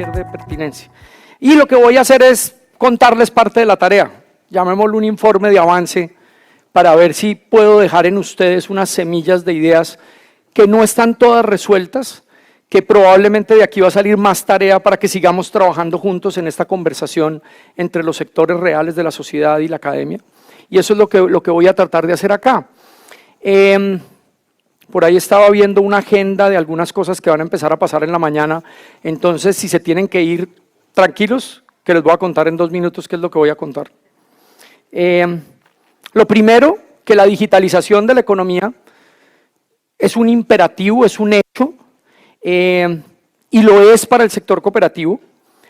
pierde pertinencia. Y lo que voy a hacer es contarles parte de la tarea, llamémoslo un informe de avance, para ver si puedo dejar en ustedes unas semillas de ideas que no están todas resueltas, que probablemente de aquí va a salir más tarea para que sigamos trabajando juntos en esta conversación entre los sectores reales de la sociedad y la academia. Y eso es lo que voy a tratar de hacer acá. Por ahí estaba viendo una agenda de algunas cosas que van a empezar a pasar en la mañana, entonces si se tienen que ir tranquilos, que les voy a contar en 2 minutos qué es lo que voy a contar. Lo primero, que la digitalización de la economía es un imperativo, es un hecho, y lo es para el sector cooperativo,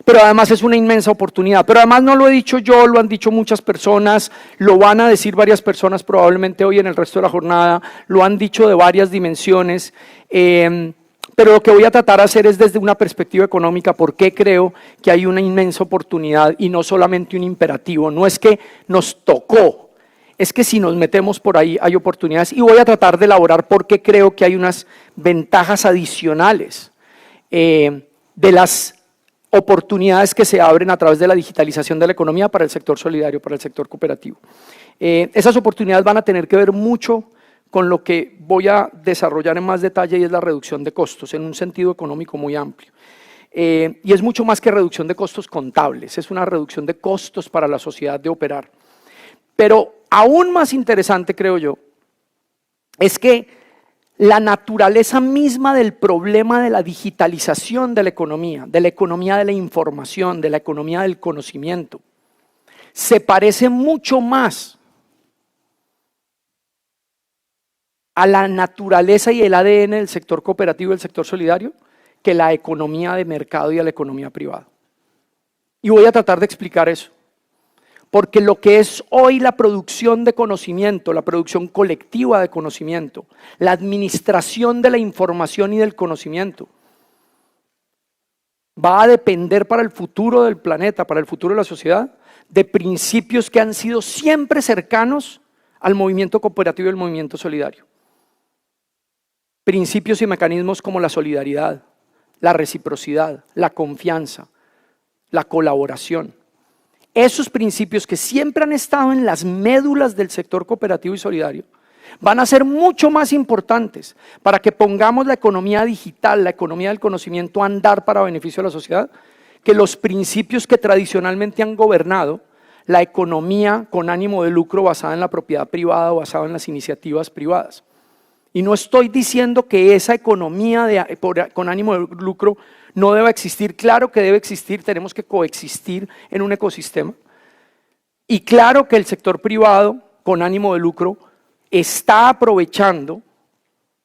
pero además es una inmensa oportunidad. Pero además no lo he dicho yo, lo han dicho muchas personas, lo van a decir varias personas probablemente hoy en el resto de la jornada, lo han dicho de varias dimensiones, pero lo que voy a tratar de hacer es desde una perspectiva económica, por qué creo que hay una inmensa oportunidad y no solamente un imperativo. No es que nos tocó, es que si nos metemos por ahí hay oportunidades, y voy a tratar de elaborar por qué creo que hay unas ventajas adicionales de las oportunidades que se abren a través de la digitalización de la economía para el sector solidario, para el sector cooperativo. Esas oportunidades van a tener que ver mucho con lo que voy a desarrollar en más detalle, y es la reducción de costos en un sentido económico muy amplio. Y es mucho más que reducción de costos contables, es una reducción de costos para la sociedad de operar. Pero aún más interesante, creo yo, es que la naturaleza misma del problema de la digitalización de la economía de la información, de la economía del conocimiento, se parece mucho más a la naturaleza y el ADN del sector cooperativo y del sector solidario que la economía de mercado y a la economía privada. Y voy a tratar de explicar eso. Porque lo que es hoy la producción de conocimiento, la producción colectiva de conocimiento, la administración de la información y del conocimiento, va a depender para el futuro del planeta, para el futuro de la sociedad, de principios que han sido siempre cercanos al movimiento cooperativo y al movimiento solidario. Principios y mecanismos como la solidaridad, la reciprocidad, la confianza, la colaboración. Esos principios que siempre han estado en las médulas del sector cooperativo y solidario van a ser mucho más importantes para que pongamos la economía digital, la economía del conocimiento a andar para beneficio de la sociedad, que los principios que tradicionalmente han gobernado la economía con ánimo de lucro basada en la propiedad privada o basada en las iniciativas privadas. Y no estoy diciendo que esa economía con ánimo de lucro no deba existir. Claro que debe existir, tenemos que coexistir en un ecosistema. Y claro que el sector privado con ánimo de lucro está aprovechando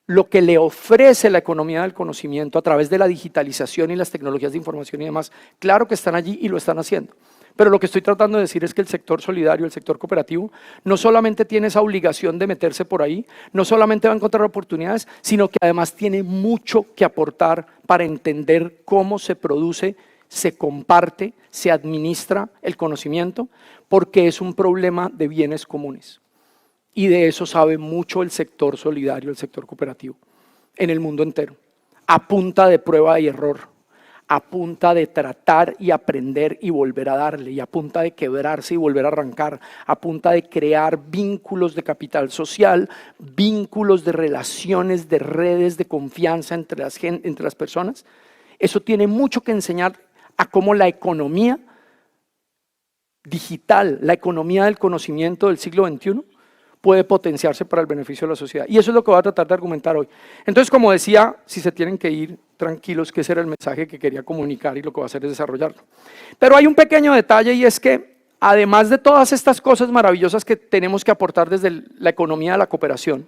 lo que le ofrece la economía del conocimiento a través de la digitalización y las tecnologías de información y demás. Claro que están allí y lo están haciendo. Pero lo que estoy tratando de decir es que el sector solidario, el sector cooperativo, no solamente tiene esa obligación de meterse por ahí, no solamente va a encontrar oportunidades, sino que además tiene mucho que aportar para entender cómo se produce, se comparte, se administra el conocimiento, porque es un problema de bienes comunes. Y de eso sabe mucho el sector solidario, el sector cooperativo, en el mundo entero, a punta de prueba y error, a punta de tratar y aprender y volver a darle, y a punta de quebrarse y volver a arrancar, a punta de crear vínculos de capital social, vínculos de relaciones, de redes de confianza entre las personas. Eso tiene mucho que enseñar a cómo la economía digital, la economía del conocimiento del siglo XXI, puede potenciarse para el beneficio de la sociedad. Y eso es lo que voy a tratar de argumentar hoy. Entonces, como decía, si se tienen que ir tranquilos, que ese era el mensaje que quería comunicar, y lo que voy a hacer es desarrollarlo. Pero hay un pequeño detalle, y es que además de todas estas cosas maravillosas que tenemos que aportar desde la economía de la cooperación,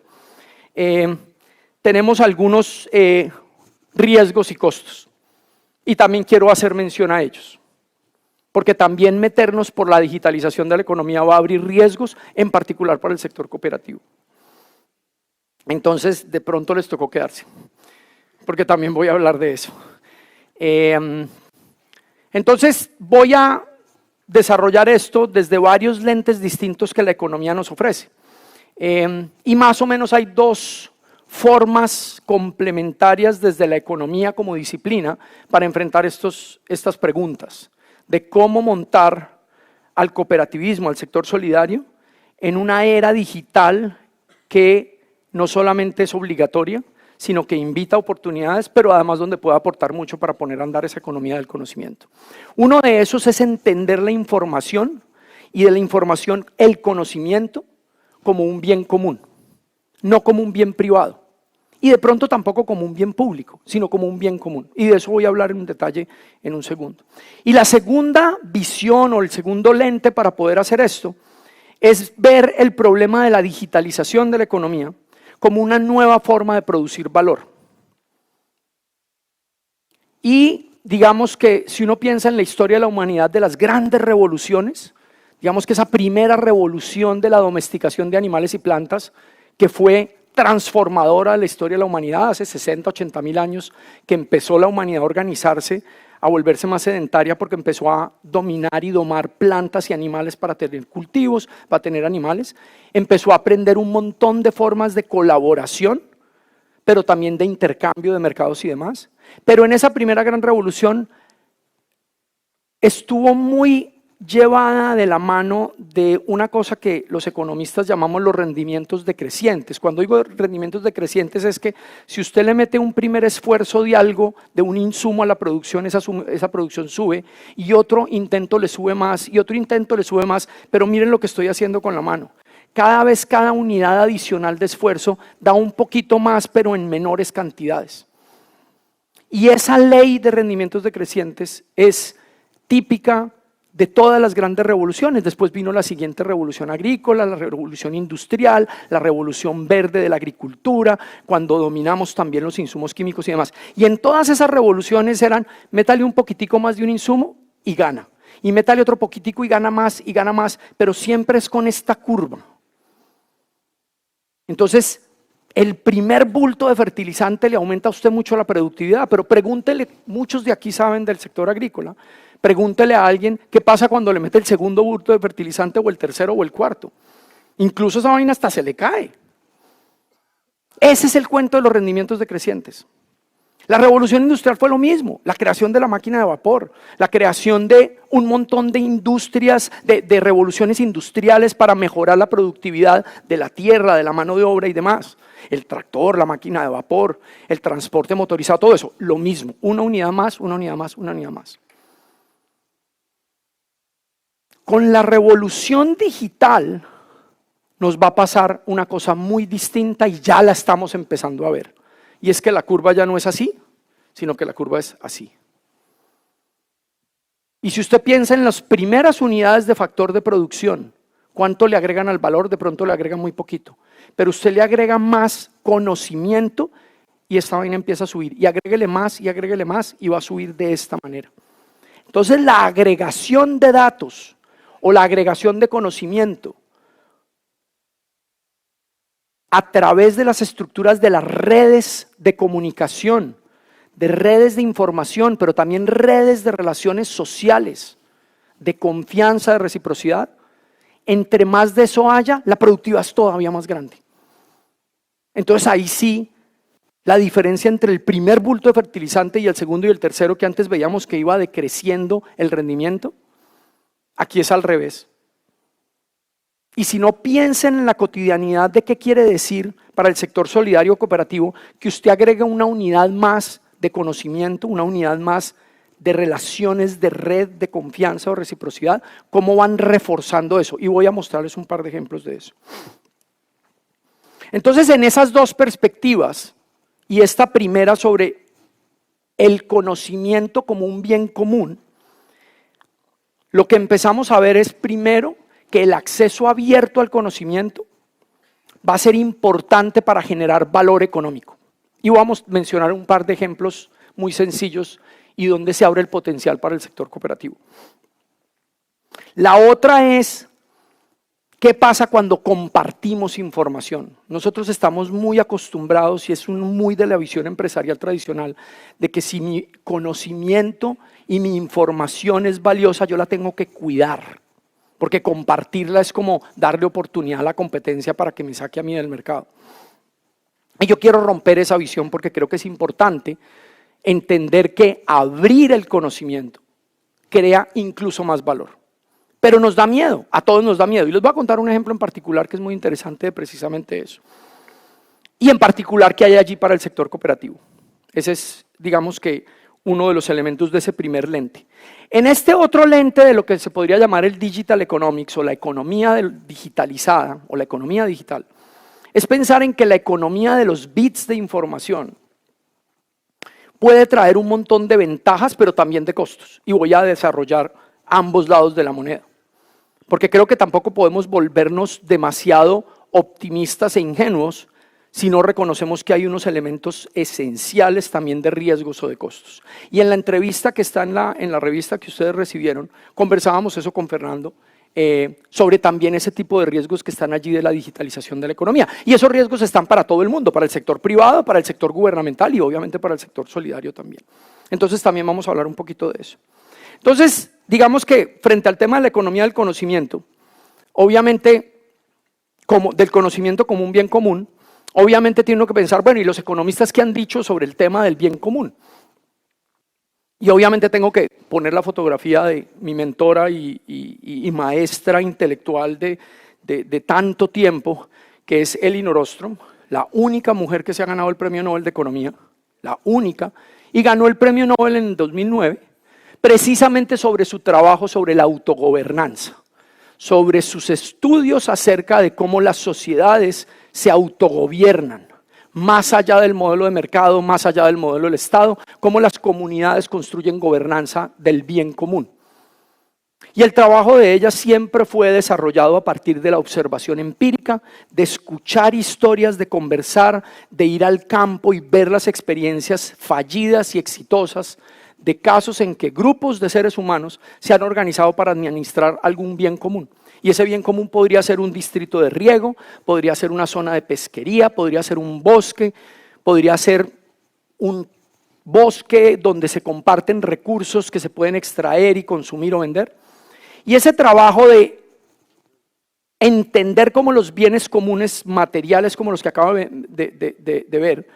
tenemos algunos riesgos y costos. Y también quiero hacer mención a ellos. Porque también meternos por la digitalización de la economía va a abrir riesgos, en particular para el sector cooperativo. Entonces, de pronto les tocó quedarse, porque también voy a hablar de eso. Entonces, voy a desarrollar esto desde varios lentes distintos que la economía nos ofrece. Y más o menos hay dos formas complementarias desde la economía como disciplina para enfrentar estas preguntas de cómo montar al cooperativismo, al sector solidario, en una era digital que no solamente es obligatoria, sino que invita a oportunidades, pero además donde puede aportar mucho para poner a andar esa economía del conocimiento. Uno de esos es entender la información y de la información el conocimiento como un bien común, no como un bien privado y de pronto tampoco como un bien público, sino como un bien común. Y de eso voy a hablar en detalle en un segundo. Y la segunda visión o el segundo lente para poder hacer esto es ver el problema de la digitalización de la economía como una nueva forma de producir valor. Y digamos que si uno piensa en la historia de la humanidad de las grandes revoluciones, digamos que esa primera revolución de la domesticación de animales y plantas, que fue transformadora de la historia de la humanidad, hace 60, 80 mil años, que empezó la humanidad a organizarse, a volverse más sedentaria porque empezó a dominar y domar plantas y animales para tener cultivos, para tener animales, empezó a aprender un montón de formas de colaboración, pero también de intercambio de mercados y demás. Pero en esa primera gran revolución estuvo muy llevada de la mano de una cosa que los economistas llamamos los rendimientos decrecientes. Cuando digo rendimientos decrecientes es que si usted le mete un primer esfuerzo de algo, de un insumo a la producción, esa producción sube y otro intento le sube más y otro intento le sube más, pero miren lo que estoy haciendo con la mano. Cada vez cada unidad adicional de esfuerzo da un poquito más, pero en menores cantidades. Y esa ley de rendimientos decrecientes es típica de todas las grandes revoluciones. Después vino la siguiente revolución agrícola, la revolución industrial, la revolución verde de la agricultura, cuando dominamos también los insumos químicos y demás. Y en todas esas revoluciones eran, métale un poquitico más de un insumo y gana. Y métale otro poquitico y gana más, pero siempre es con esta curva. Entonces, el primer bulto de fertilizante le aumenta a usted mucho la productividad, pero pregúntele, muchos de aquí saben del sector agrícola, pregúntele a alguien qué pasa cuando le mete el segundo bulto de fertilizante o el tercero o el cuarto. Incluso esa vaina hasta se le cae. Ese es el cuento de los rendimientos decrecientes. La revolución industrial fue lo mismo, la creación de la máquina de vapor, la creación de un montón de industrias, de revoluciones industriales para mejorar la productividad de la tierra, de la mano de obra y demás. El tractor, la máquina de vapor, el transporte motorizado, todo eso, lo mismo, una unidad más, una unidad más, una unidad más. Con la revolución digital nos va a pasar una cosa muy distinta y ya la estamos empezando a ver. Y es que la curva ya no es así, sino que la curva es así. Y si usted piensa en las primeras unidades de factor de producción, ¿cuánto le agregan al valor? De pronto le agregan muy poquito. Pero usted le agrega más conocimiento y esta vaina empieza a subir. Y agréguele más y va a subir de esta manera. Entonces la agregación de datos o la agregación de conocimiento a través de las estructuras de las redes de comunicación, de redes de información, pero también redes de relaciones sociales, de confianza, de reciprocidad, entre más de eso haya, la productividad es todavía más grande. Entonces ahí sí, la diferencia entre el primer bulto de fertilizante y el segundo y el tercero, que antes veíamos que iba decreciendo el rendimiento, aquí es al revés. Y si no, piensen en la cotidianidad de qué quiere decir para el sector solidario cooperativo que usted agregue una unidad más de conocimiento, una unidad más de relaciones de red, de confianza o reciprocidad, cómo van reforzando eso. Y voy a mostrarles un par de ejemplos de eso. Entonces, en esas dos perspectivas, y esta primera sobre el conocimiento como un bien común, lo que empezamos a ver es primero que el acceso abierto al conocimiento va a ser importante para generar valor económico. Y vamos a mencionar un par de ejemplos muy sencillos y donde se abre el potencial para el sector cooperativo. La otra es, ¿qué pasa cuando compartimos información? Nosotros estamos muy acostumbrados, y es muy de la visión empresarial tradicional, de que si mi conocimiento y mi información es valiosa, yo la tengo que cuidar. Porque compartirla es como darle oportunidad a la competencia para que me saque a mí del mercado. Y yo quiero romper esa visión porque creo que es importante entender que abrir el conocimiento crea incluso más valor. Pero nos da miedo, a todos nos da miedo. Y les voy a contar un ejemplo en particular que es muy interesante de precisamente eso. Y en particular que hay allí para el sector cooperativo. Ese es, digamos que, uno de los elementos de ese primer lente. En este otro lente de lo que se podría llamar el digital economics o la economía digitalizada o la economía digital, es pensar en que la economía de los bits de información puede traer un montón de ventajas, pero también de costos. Y voy a desarrollar ambos lados de la moneda. Porque creo que tampoco podemos volvernos demasiado optimistas e ingenuos si no reconocemos que hay unos elementos esenciales también de riesgos o de costos. Y en la entrevista que está en la revista que ustedes recibieron, conversábamos eso con Fernando, sobre también ese tipo de riesgos que están allí de la digitalización de la economía. Y esos riesgos están para todo el mundo, para el sector privado, para el sector gubernamental y obviamente para el sector solidario también. Entonces también vamos a hablar un poquito de eso. Entonces, digamos que frente al tema de la economía del conocimiento, obviamente del conocimiento como un bien común, obviamente tiene uno que pensar, bueno, ¿y los economistas qué han dicho sobre el tema del bien común? Y obviamente tengo que poner la fotografía de mi mentora y maestra intelectual de tanto tiempo, que es Elinor Ostrom, la única mujer que se ha ganado el Premio Nobel de Economía, la única, y ganó el Premio Nobel en el 2009, precisamente sobre su trabajo sobre la autogobernanza, sobre sus estudios acerca de cómo las sociedades se autogobiernan, más allá del modelo de mercado, más allá del modelo del Estado, cómo las comunidades construyen gobernanza del bien común. Y el trabajo de ella siempre fue desarrollado a partir de la observación empírica, de escuchar historias, de conversar, de ir al campo y ver las experiencias fallidas y exitosas de casos en que grupos de seres humanos se han organizado para administrar algún bien común. Y ese bien común podría ser un distrito de riego, podría ser una zona de pesquería, podría ser un bosque, podría ser un bosque donde se comparten recursos que se pueden extraer y consumir o vender. Y ese trabajo de entender cómo los bienes comunes materiales como los que acabo de ver,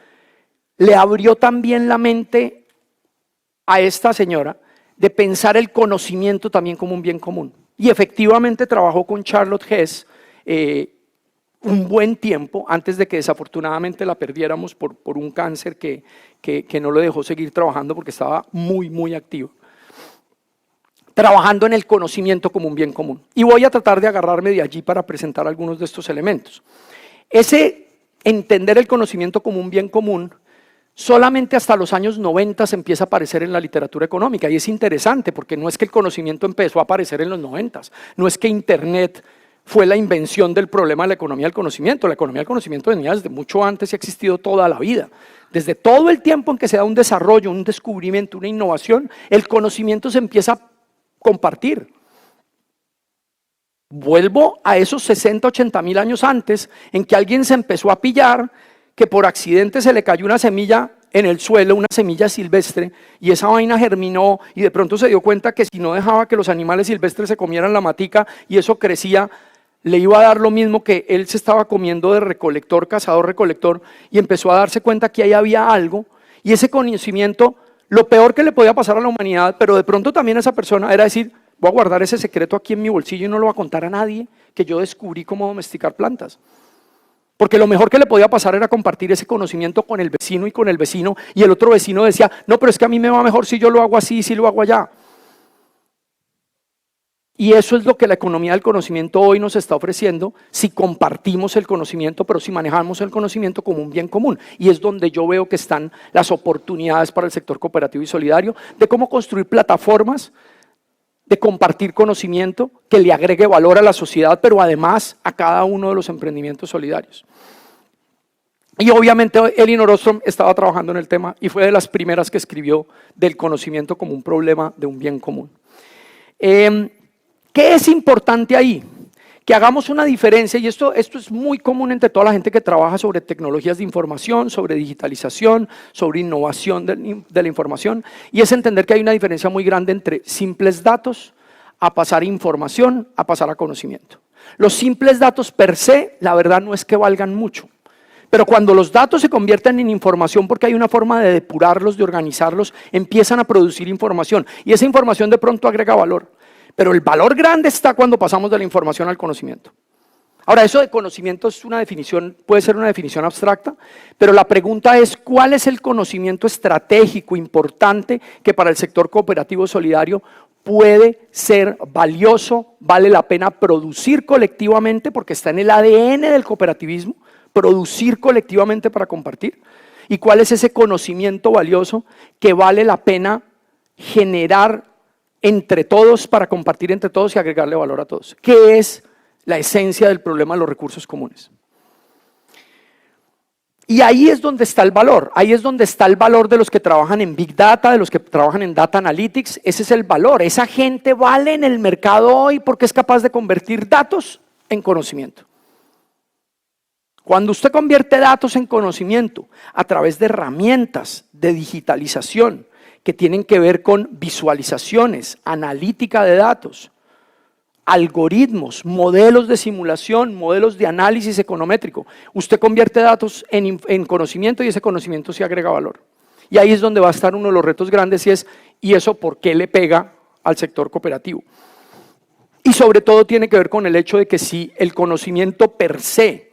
le abrió también la mente a esta señora de pensar el conocimiento también como un bien común. Y efectivamente trabajó con Charlotte Hess un buen tiempo, antes de que desafortunadamente la perdiéramos por un cáncer que no le dejó seguir trabajando porque estaba muy activa. Trabajando en el conocimiento como un bien común. Y voy a tratar de agarrarme de allí para presentar algunos de estos elementos. Ese entender el conocimiento como un bien común solamente hasta los años 90 se empieza a aparecer en la literatura económica y es interesante porque no es que el conocimiento empezó a aparecer en los 90, no es que Internet fue la invención del problema de la economía del conocimiento. La economía del conocimiento venía desde mucho antes y ha existido toda la vida. Desde todo el tiempo en que se da un desarrollo, un descubrimiento, una innovación, el conocimiento se empieza a compartir. Vuelvo a esos 60, 80 mil años antes en que alguien se empezó a pillar que por accidente se le cayó una semilla en el suelo, una semilla silvestre, y esa vaina germinó y de pronto se dio cuenta que si no dejaba que los animales silvestres se comieran la matica y eso crecía, le iba a dar lo mismo que él se estaba comiendo de recolector, cazador, recolector, y empezó a darse cuenta que ahí había algo, y ese conocimiento, lo peor que le podía pasar a la humanidad, pero de pronto también a esa persona era decir, voy a guardar ese secreto aquí en mi bolsillo y no lo voy a contar a nadie, que yo descubrí cómo domesticar plantas. Porque lo mejor que le podía pasar era compartir ese conocimiento con el vecino y con el vecino, y el otro vecino decía, no, pero es que a mí me va mejor si yo lo hago así, si lo hago allá. Y eso es lo que la economía del conocimiento hoy nos está ofreciendo si compartimos el conocimiento, pero si manejamos el conocimiento como un bien común. Y es donde yo veo que están las oportunidades para el sector cooperativo y solidario de cómo construir plataformas de compartir conocimiento que le agregue valor a la sociedad, pero además a cada uno de los emprendimientos solidarios. Y obviamente Elinor Ostrom estaba trabajando en el tema y fue de las primeras que escribió del conocimiento como un problema de un bien común. ¿Qué es importante ahí? Que hagamos una diferencia, y esto es muy común entre toda la gente que trabaja sobre tecnologías de información, sobre digitalización, sobre innovación de la información, y es entender que hay una diferencia muy grande entre simples datos a pasar a información, a pasar a conocimiento. Los simples datos per se, la verdad no es que valgan mucho, Pero cuando los datos se convierten en información porque hay una forma de depurarlos, de organizarlos, empiezan a producir información y esa información de pronto agrega valor. Pero el valor grande está cuando pasamos de la información al conocimiento. Ahora, eso de conocimiento es una definición, puede ser una definición abstracta, pero la pregunta es, ¿cuál es el conocimiento estratégico importante que para el sector cooperativo solidario puede ser valioso, vale la pena producir colectivamente porque está en el ADN del cooperativismo, producir colectivamente para compartir? ¿Y cuál es ese conocimiento valioso que vale la pena generar entre todos para compartir entre todos y agregarle valor a todos? ¿Qué es la esencia del problema de los recursos comunes? Y ahí es donde está el valor, ahí es donde está el valor de los que trabajan en Big Data, de los que trabajan en Data Analytics. Ese es el valor, esa gente vale en el mercado hoy porque es capaz de convertir datos en conocimiento. Cuando usted convierte datos en conocimiento a través de herramientas de digitalización que tienen que ver con visualizaciones, analítica de datos, algoritmos, modelos de simulación, modelos de análisis econométrico, usted convierte datos en conocimiento y ese conocimiento se agrega valor. Y ahí es donde va a estar uno de los retos grandes ¿y eso por qué le pega al sector cooperativo? Y sobre todo tiene que ver con el hecho de que si el conocimiento per se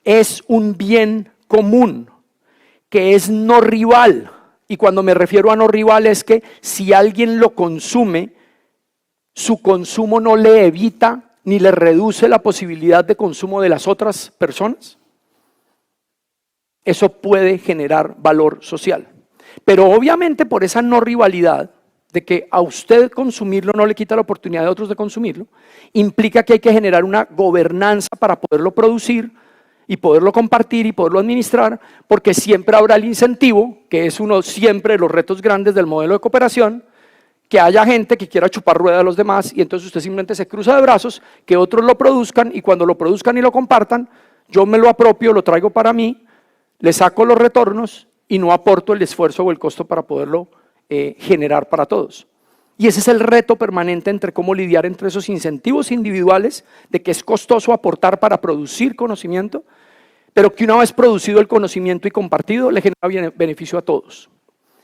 es un bien común, que es no rival, y cuando me refiero a no rival es que si alguien lo consume, su consumo no le evita ni le reduce la posibilidad de consumo de las otras personas, eso puede generar valor social. Pero obviamente por esa no rivalidad, de que a usted consumirlo no le quita la oportunidad de otros de consumirlo, implica que hay que generar una gobernanza para poderlo producir, y poderlo compartir y poderlo administrar, porque siempre habrá el incentivo, que es uno siempre de los retos grandes del modelo de cooperación, que haya gente que quiera chupar rueda a los demás y entonces usted simplemente se cruza de brazos, que otros lo produzcan y cuando lo produzcan y lo compartan, yo me lo apropio, lo traigo para mí, le saco los retornos y no aporto el esfuerzo o el costo para poderlo generar para todos. Y ese es el reto permanente entre cómo lidiar entre esos incentivos individuales de que es costoso aportar para producir conocimiento, pero que una vez producido el conocimiento y compartido le genera beneficio a todos.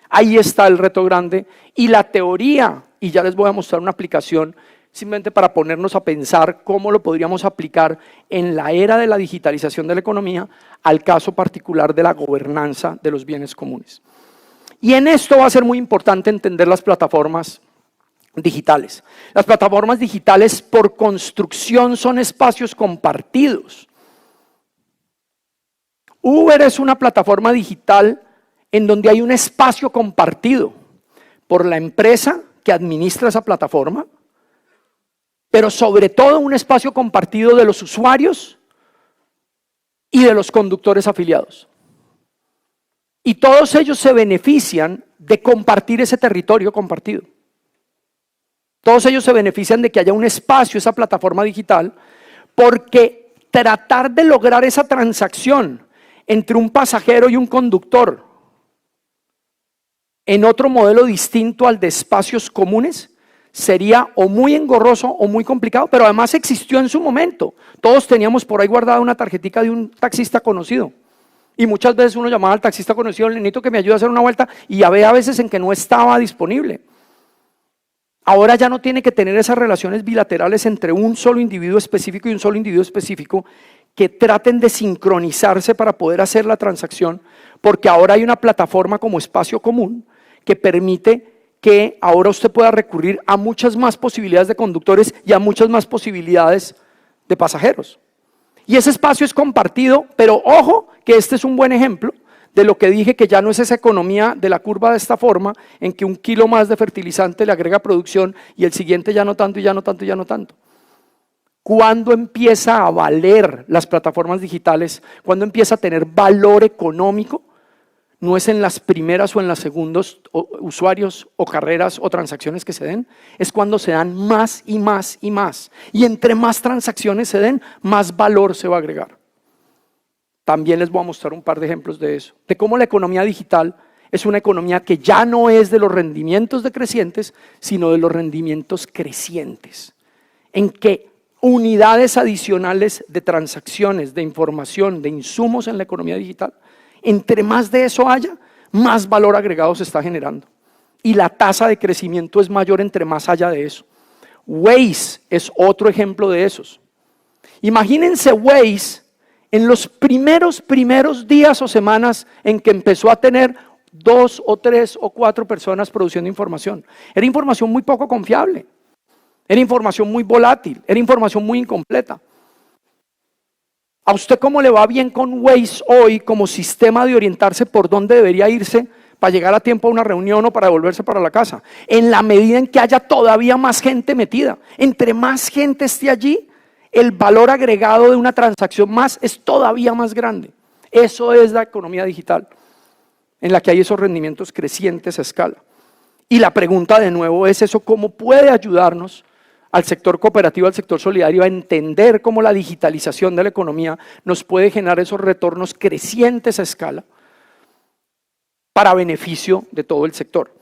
Ahí está el reto grande y la teoría, y ya les voy a mostrar una aplicación simplemente para ponernos a pensar cómo lo podríamos aplicar en la era de la digitalización de la economía al caso particular de la gobernanza de los bienes comunes. Y en esto va a ser muy importante entender las plataformas digitales. Las plataformas digitales por construcción son espacios compartidos. Uber es una plataforma digital en donde hay un espacio compartido por la empresa que administra esa plataforma, pero sobre todo un espacio compartido de los usuarios y de los conductores afiliados. Y todos ellos se benefician de compartir ese territorio compartido. Todos ellos se benefician de que haya un espacio, esa plataforma digital, porque tratar de lograr esa transacción entre un pasajero y un conductor en otro modelo distinto al de espacios comunes sería o muy engorroso o muy complicado, pero además existió en su momento. Todos teníamos por ahí guardada una tarjetica de un taxista conocido. Y muchas veces uno llamaba al taxista conocido, le necesito que me ayude a hacer una vuelta, y había veces en que no estaba disponible. Ahora ya no tiene que tener esas relaciones bilaterales entre un solo individuo específico y un solo individuo específico que traten de sincronizarse para poder hacer la transacción, porque ahora hay una plataforma como espacio común que permite que ahora usted pueda recurrir a muchas más posibilidades de conductores y a muchas más posibilidades de pasajeros. Y ese espacio es compartido, pero ojo que este es un buen ejemplo de lo que dije, que ya no es esa economía de la curva de esta forma, en que un kilo más de fertilizante le agrega producción y el siguiente ya no tanto y ya no tanto y ya no tanto. ¿Cuándo empieza a valer las plataformas digitales? ¿Cuándo empieza a tener valor económico? No es en las primeras o en las segundos usuarios o carreras o transacciones que se den, es cuando se dan más y más y más. Y entre más transacciones se den, más valor se va a agregar. También les voy a mostrar un par de ejemplos de eso, de cómo la economía digital es una economía que ya no es de los rendimientos decrecientes, sino de los rendimientos crecientes, en que unidades adicionales de transacciones, de información, de insumos en la economía digital, entre más de eso haya, más valor agregado se está generando. Y la tasa de crecimiento es mayor entre más haya de eso. Waze es otro ejemplo de esos. Imagínense Waze en los primeros días o semanas en que empezó a tener 2 o 3 o 4 personas produciendo información. Era información muy poco confiable, era información muy volátil, era información muy incompleta. ¿A usted cómo le va bien con Waze hoy como sistema de orientarse por dónde debería irse para llegar a tiempo a una reunión o para devolverse para la casa? En la medida en que haya todavía más gente metida, entre más gente esté allí, el valor agregado de una transacción más es todavía más grande. Eso es la economía digital, en la que hay esos rendimientos crecientes a escala. Y la pregunta de nuevo es eso, ¿cómo puede ayudarnos al sector cooperativo, al sector solidario, a entender cómo la digitalización de la economía nos puede generar esos retornos crecientes a escala para beneficio de todo el sector?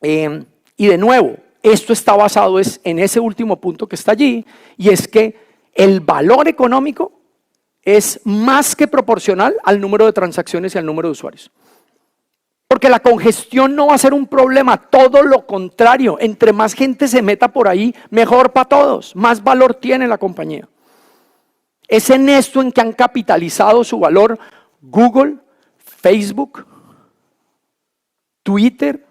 Y de nuevo, esto está basado en ese último punto que está allí, y es que el valor económico es más que proporcional al número de transacciones y al número de usuarios. Porque la congestión no va a ser un problema, todo lo contrario, entre más gente se meta por ahí, mejor para todos, más valor tiene la compañía. Es en esto en que han capitalizado su valor Google, Facebook, Twitter,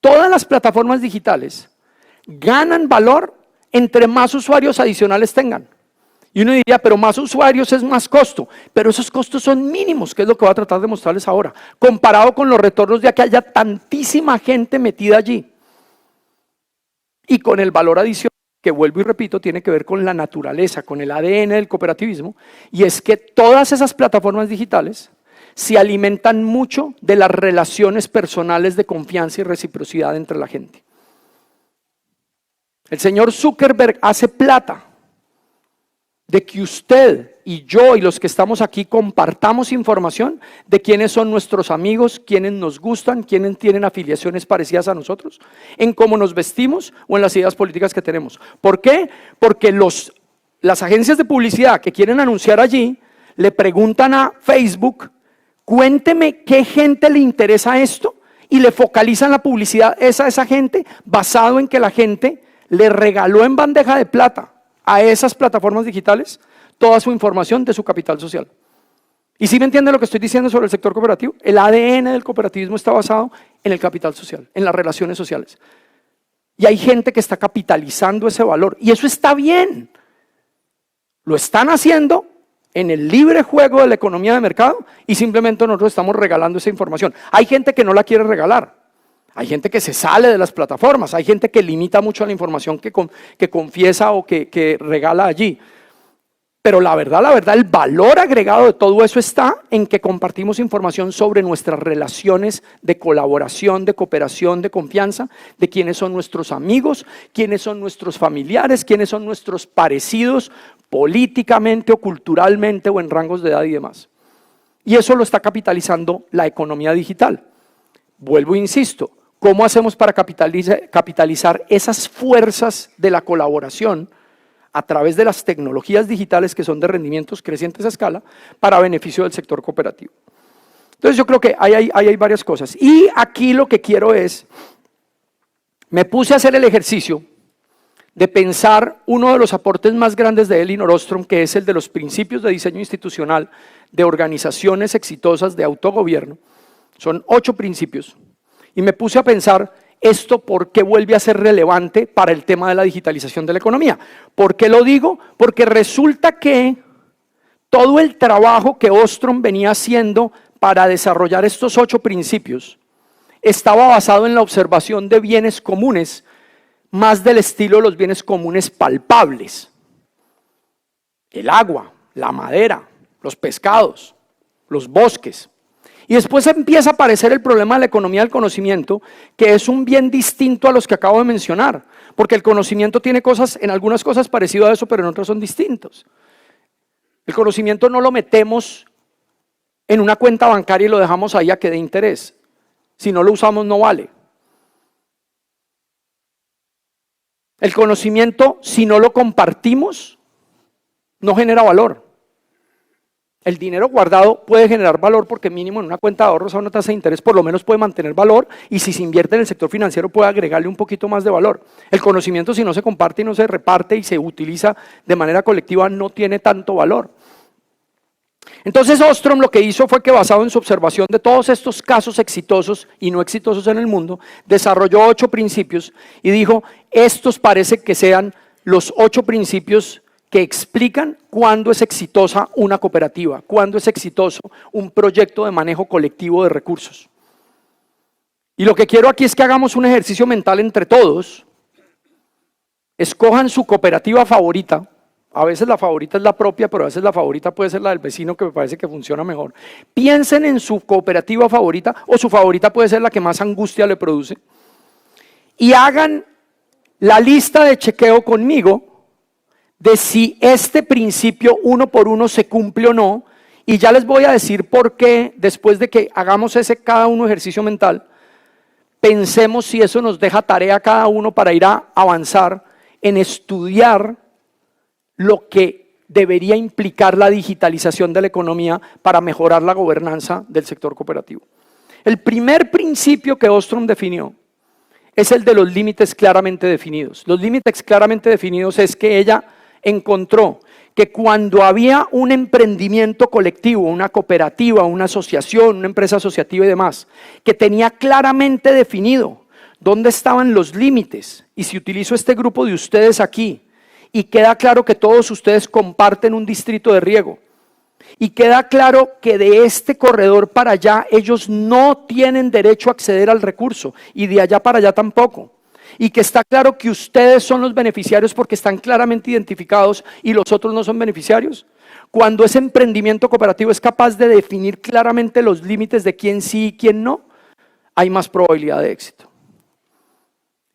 todas las plataformas digitales ganan valor entre más usuarios adicionales tengan. Y uno diría, pero más usuarios es más costo, pero esos costos son mínimos, que es lo que voy a tratar de mostrarles ahora, comparado con los retornos de que haya tantísima gente metida allí. Y con el valor adicional, que vuelvo y repito, tiene que ver con la naturaleza, con el ADN del cooperativismo, y es que todas esas plataformas digitales se alimentan mucho de las relaciones personales de confianza y reciprocidad entre la gente. El señor Zuckerberg hace plata de que usted y yo y los que estamos aquí compartamos información de quiénes son nuestros amigos, quiénes nos gustan, quiénes tienen afiliaciones parecidas a nosotros, en cómo nos vestimos o en las ideas políticas que tenemos. ¿Por qué? Porque las agencias de publicidad que quieren anunciar allí le preguntan a Facebook, cuénteme qué gente le interesa esto, y le focalizan la publicidad a esa gente basado en que la gente le regaló en bandeja de plata a esas plataformas digitales toda su información de su capital social. ¿Y sí me entiende lo que estoy diciendo sobre el sector cooperativo? El ADN del cooperativismo está basado en el capital social, en las relaciones sociales. Y hay gente que está capitalizando ese valor, y eso está bien. Lo están haciendo en el libre juego de la economía de mercado, y simplemente nosotros estamos regalando esa información. Hay gente que no la quiere regalar. Hay gente que se sale de las plataformas, hay gente que limita mucho la información que confiesa o que regala allí. Pero la verdad, el valor agregado de todo eso está en que compartimos información sobre nuestras relaciones de colaboración, de cooperación, de confianza, de quiénes son nuestros amigos, quiénes son nuestros familiares, quiénes son nuestros parecidos políticamente o culturalmente o en rangos de edad y demás. Y eso lo está capitalizando la economía digital. Vuelvo e insisto. ¿Cómo hacemos para capitalizar esas fuerzas de la colaboración a través de las tecnologías digitales que son de rendimientos crecientes a escala para beneficio del sector cooperativo? Entonces yo creo que ahí hay varias cosas. Y aquí lo que quiero es, me puse a hacer el ejercicio de pensar uno de los aportes más grandes de Elinor Ostrom, que es el de los principios de diseño institucional de organizaciones exitosas de autogobierno. Son 8 principios. Y me puse a pensar, ¿esto por qué vuelve a ser relevante para el tema de la digitalización de la economía? ¿Por qué lo digo? Porque resulta que todo el trabajo que Ostrom venía haciendo para desarrollar estos 8 principios estaba basado en la observación de bienes comunes, más del estilo de los bienes comunes palpables. El agua, la madera, los pescados, los bosques. Y después empieza a aparecer el problema de la economía del conocimiento, que es un bien distinto a los que acabo de mencionar, porque el conocimiento tiene cosas, en algunas cosas parecido a eso, pero en otras son distintos. El conocimiento no lo metemos en una cuenta bancaria y lo dejamos ahí a que dé interés. Si no lo usamos no vale. El conocimiento, si no lo compartimos, no genera valor. El dinero guardado puede generar valor porque mínimo en una cuenta de ahorros a una tasa de interés por lo menos puede mantener valor, y si se invierte en el sector financiero puede agregarle un poquito más de valor. El conocimiento, si no se comparte y no se reparte y se utiliza de manera colectiva, no tiene tanto valor. Entonces Ostrom lo que hizo fue que, basado en su observación de todos estos casos exitosos y no exitosos en el mundo, desarrolló 8 principios y dijo: estos parece que sean los 8 principios que explican cuándo es exitosa una cooperativa, cuándo es exitoso un proyecto de manejo colectivo de recursos. Y lo que quiero aquí es que hagamos un ejercicio mental entre todos. Escojan su cooperativa favorita. A veces la favorita es la propia, pero a veces la favorita puede ser la del vecino, que me parece que funciona mejor. Piensen en su cooperativa favorita, o su favorita puede ser la que más angustia le produce, y hagan la lista de chequeo conmigo de si este principio uno por uno se cumple o no, y ya les voy a decir por qué después de que hagamos ese cada uno ejercicio mental. Pensemos si eso nos deja tarea a cada uno para ir a avanzar en estudiar lo que debería implicar la digitalización de la economía para mejorar la gobernanza del sector cooperativo. El primer principio que Ostrom definió es el de los límites claramente definidos. Los límites claramente definidos es que ella encontró que cuando había un emprendimiento colectivo, una cooperativa, una asociación, una empresa asociativa y demás, que tenía claramente definido dónde estaban los límites, y si utilizo este grupo de ustedes aquí, y queda claro que todos ustedes comparten un distrito de riego, y queda claro que de este corredor para allá ellos no tienen derecho a acceder al recurso, y de allá para allá tampoco, y que está claro que ustedes son los beneficiarios porque están claramente identificados y los otros no son beneficiarios. Cuando ese emprendimiento cooperativo es capaz de definir claramente los límites de quién sí y quién no, hay más probabilidad de éxito.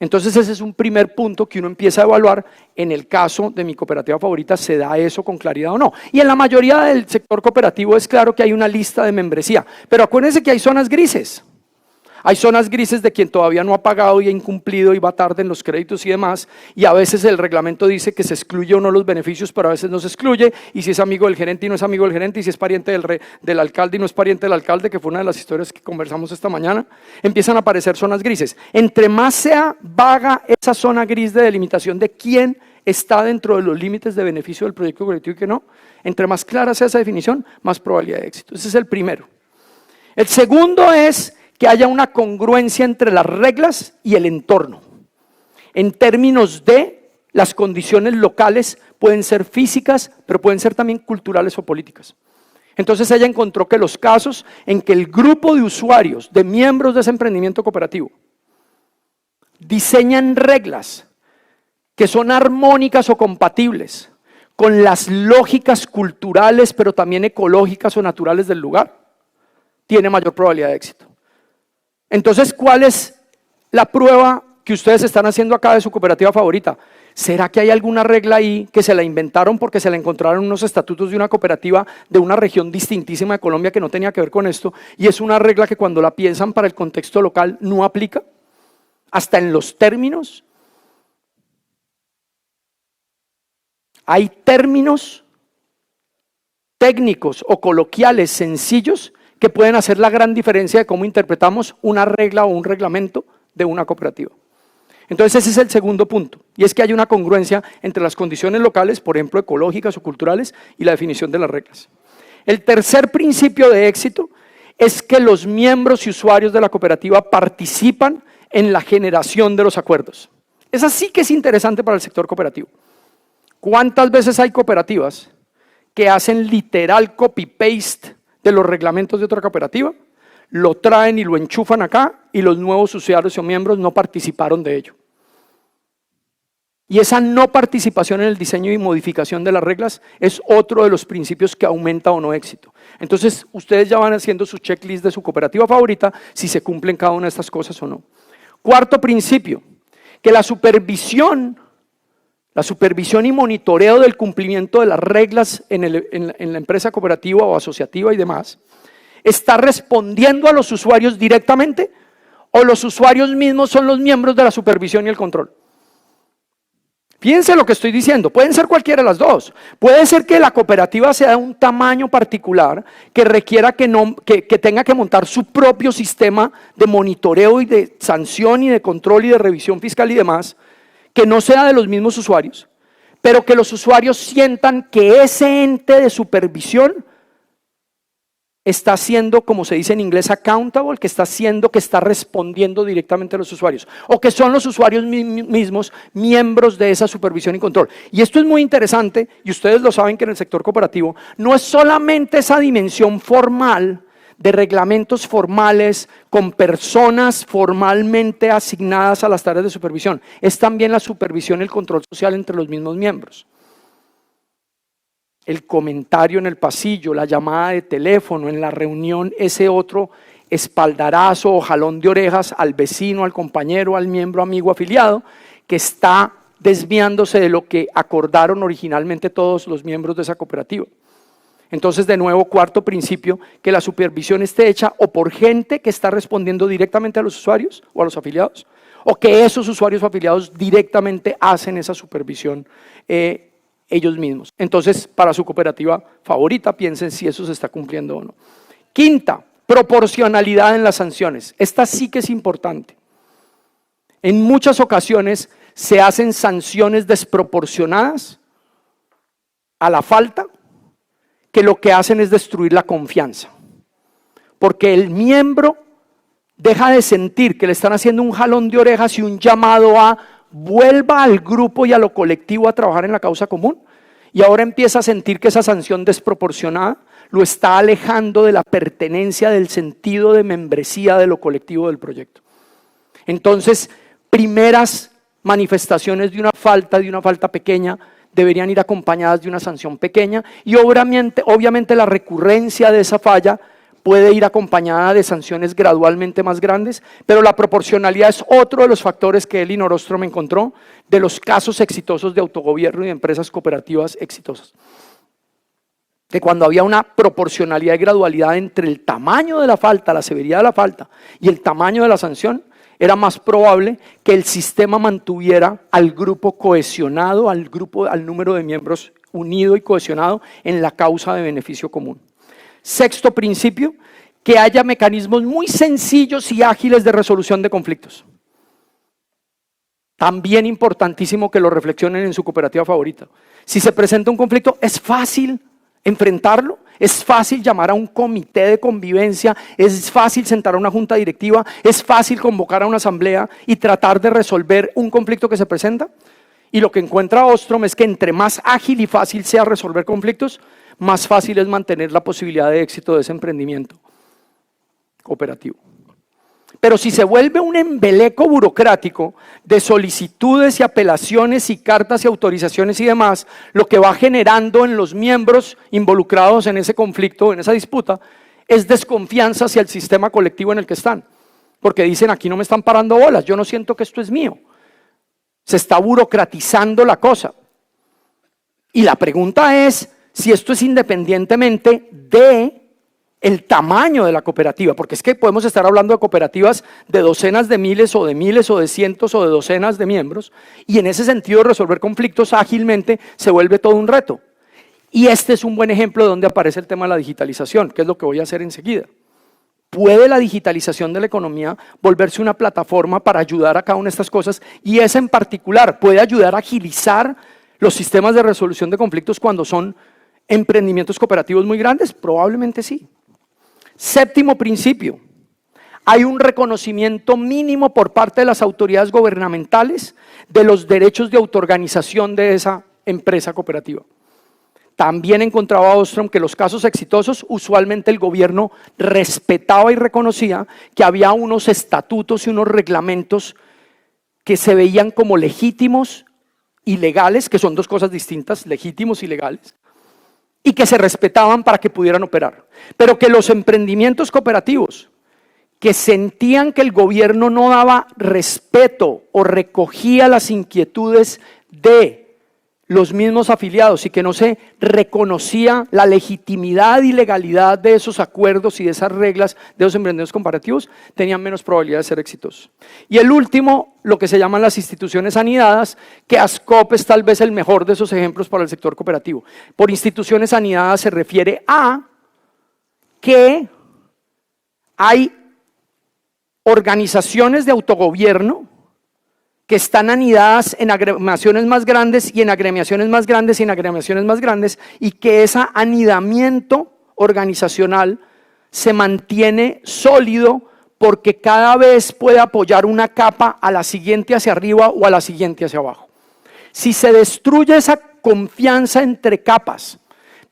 Entonces ese es un primer punto que uno empieza a evaluar. En el caso de mi cooperativa favorita, ¿se da eso con claridad o no? Y en la mayoría del sector cooperativo es claro que hay una lista de membresía, pero acuérdense que hay zonas grises. Hay zonas grises de quien todavía no ha pagado y ha incumplido y va tarde en los créditos y demás, y a veces el reglamento dice que se excluye o no los beneficios, pero a veces no se excluye, y si es amigo del gerente y no es amigo del gerente, y si es pariente del alcalde y no es pariente del alcalde, que fue una de las historias que conversamos esta mañana, empiezan a aparecer zonas grises. Entre más sea vaga esa zona gris de delimitación de quién está dentro de los límites de beneficio del proyecto colectivo y que no, entre más clara sea esa definición, más probabilidad de éxito. Ese es el primero. El segundo es que haya una congruencia entre las reglas y el entorno. En términos de las condiciones locales, pueden ser físicas, pero pueden ser también culturales o políticas. Entonces ella encontró que los casos en que el grupo de usuarios, de miembros de ese emprendimiento cooperativo, diseñan reglas que son armónicas o compatibles con las lógicas culturales, pero también ecológicas o naturales del lugar, tiene mayor probabilidad de éxito. Entonces, ¿cuál es la prueba que ustedes están haciendo acá de su cooperativa favorita? ¿Será que hay alguna regla ahí que se la inventaron porque se la encontraron en unos estatutos de una cooperativa de una región distintísima de Colombia que no tenía que ver con esto, y es una regla que cuando la piensan para el contexto local no aplica? Hasta en los términos. Hay términos técnicos o coloquiales sencillos que pueden hacer la gran diferencia de cómo interpretamos una regla o un reglamento de una cooperativa. Entonces ese es el segundo punto, y es que hay una congruencia entre las condiciones locales, por ejemplo ecológicas o culturales, y la definición de las reglas. El tercer principio de éxito es que los miembros y usuarios de la cooperativa participan en la generación de los acuerdos. Esa sí que es interesante para el sector cooperativo. ¿Cuántas veces hay cooperativas que hacen literal copy-paste de los reglamentos de otra cooperativa, lo traen y lo enchufan acá, y los nuevos usuarios o miembros no participaron de ello? Y esa no participación en el diseño y modificación de las reglas es otro de los principios que aumenta o no éxito. Entonces ustedes ya van haciendo su checklist de su cooperativa favorita, si se cumplen cada una de estas cosas o no. Cuarto principio, que la supervisión y monitoreo del cumplimiento de las reglas en la empresa cooperativa o asociativa y demás, ¿está respondiendo a los usuarios directamente o los usuarios mismos son los miembros de la supervisión y el control? Fíjense lo que estoy diciendo, pueden ser cualquiera de las dos. Puede ser que la cooperativa sea de un tamaño particular que requiera que tenga que montar su propio sistema de monitoreo y de sanción y de control y de revisión fiscal y demás, que no sea de los mismos usuarios, pero que los usuarios sientan que ese ente de supervisión está siendo, como se dice en inglés, accountable, que está respondiendo directamente a los usuarios, o que son los usuarios mismos miembros de esa supervisión y control. Y esto es muy interesante, y ustedes lo saben que en el sector cooperativo no es solamente esa dimensión formal de reglamentos formales con personas formalmente asignadas a las tareas de supervisión, es también la supervisión y el control social entre los mismos miembros. El comentario en el pasillo, la llamada de teléfono, en la reunión, ese otro espaldarazo o jalón de orejas al vecino, al compañero, al miembro, amigo, afiliado, que está desviándose de lo que acordaron originalmente todos los miembros de esa cooperativa. Entonces, de nuevo, cuarto principio, que la supervisión esté hecha o por gente que está respondiendo directamente a los usuarios o a los afiliados, o que esos usuarios o afiliados directamente hacen esa supervisión ellos mismos. Entonces, para su cooperativa favorita, piensen si eso se está cumpliendo o no. Quinta, proporcionalidad en las sanciones. Esta sí que es importante. En muchas ocasiones se hacen sanciones desproporcionadas a la falta, que lo que hacen es destruir la confianza. Porque el miembro deja de sentir que le están haciendo un jalón de orejas y un llamado a vuelva al grupo y a lo colectivo a trabajar en la causa común, y ahora empieza a sentir que esa sanción desproporcionada lo está alejando de la pertenencia, del sentido de membresía de lo colectivo del proyecto. Entonces, primeras manifestaciones de una falta pequeña, deberían ir acompañadas de una sanción pequeña, y obviamente la recurrencia de esa falla puede ir acompañada de sanciones gradualmente más grandes, pero la proporcionalidad es otro de los factores que Elin Orostrom encontró de los casos exitosos de autogobierno y de empresas cooperativas exitosas. Que cuando había una proporcionalidad y gradualidad entre el tamaño de la falta, la severidad de la falta y el tamaño de la sanción, era más probable que el sistema mantuviera al grupo cohesionado, al número de miembros unido y cohesionado en la causa de beneficio común. Sexto principio, que haya mecanismos muy sencillos y ágiles de resolución de conflictos. También importantísimo que lo reflexionen en su cooperativa favorita. Si se presenta un conflicto, es fácil enfrentarlo, es fácil llamar a un comité de convivencia, es fácil sentar a una junta directiva, es fácil convocar a una asamblea y tratar de resolver un conflicto que se presenta. Y lo que encuentra Ostrom es que entre más ágil y fácil sea resolver conflictos, más fácil es mantener la posibilidad de éxito de ese emprendimiento cooperativo. Pero si se vuelve un embeleco burocrático de solicitudes y apelaciones y cartas y autorizaciones y demás, lo que va generando en los miembros involucrados en ese conflicto, en esa disputa, es desconfianza hacia el sistema colectivo en el que están. Porque dicen, aquí no me están parando bolas, yo no siento que esto es mío. Se está burocratizando la cosa. Y la pregunta es si esto es independientemente de el tamaño de la cooperativa, porque es que podemos estar hablando de cooperativas de docenas de miles o de cientos o de docenas de miembros, y en ese sentido resolver conflictos ágilmente se vuelve todo un reto. Y este es un buen ejemplo de donde aparece el tema de la digitalización, que es lo que voy a hacer enseguida. ¿Puede la digitalización de la economía volverse una plataforma para ayudar a cada una de estas cosas? Y esa en particular, ¿puede ayudar a agilizar los sistemas de resolución de conflictos cuando son emprendimientos cooperativos muy grandes? Probablemente sí. Séptimo principio, hay un reconocimiento mínimo por parte de las autoridades gubernamentales de los derechos de autoorganización de esa empresa cooperativa. También encontraba Ostrom que los casos exitosos, usualmente el gobierno respetaba y reconocía que había unos estatutos y unos reglamentos que se veían como legítimos y legales, que son dos cosas distintas, legítimos y legales, y que se respetaban para que pudieran operar. Pero que los emprendimientos cooperativos que sentían que el gobierno no daba respeto o recogía las inquietudes de los mismos afiliados y que no se reconocía la legitimidad y legalidad de esos acuerdos y de esas reglas de los emprendimientos comparativos, tenían menos probabilidad de ser exitosos. Y el último, lo que se llaman las instituciones anidadas, que ASCOP es tal vez el mejor de esos ejemplos para el sector cooperativo. Por instituciones anidadas se refiere a que hay organizaciones de autogobierno que están anidadas en agremiaciones más grandes y en agremiaciones más grandes y en agremiaciones más grandes, y que ese anidamiento organizacional se mantiene sólido porque cada vez puede apoyar una capa a la siguiente hacia arriba o a la siguiente hacia abajo. Si se destruye esa confianza entre capas,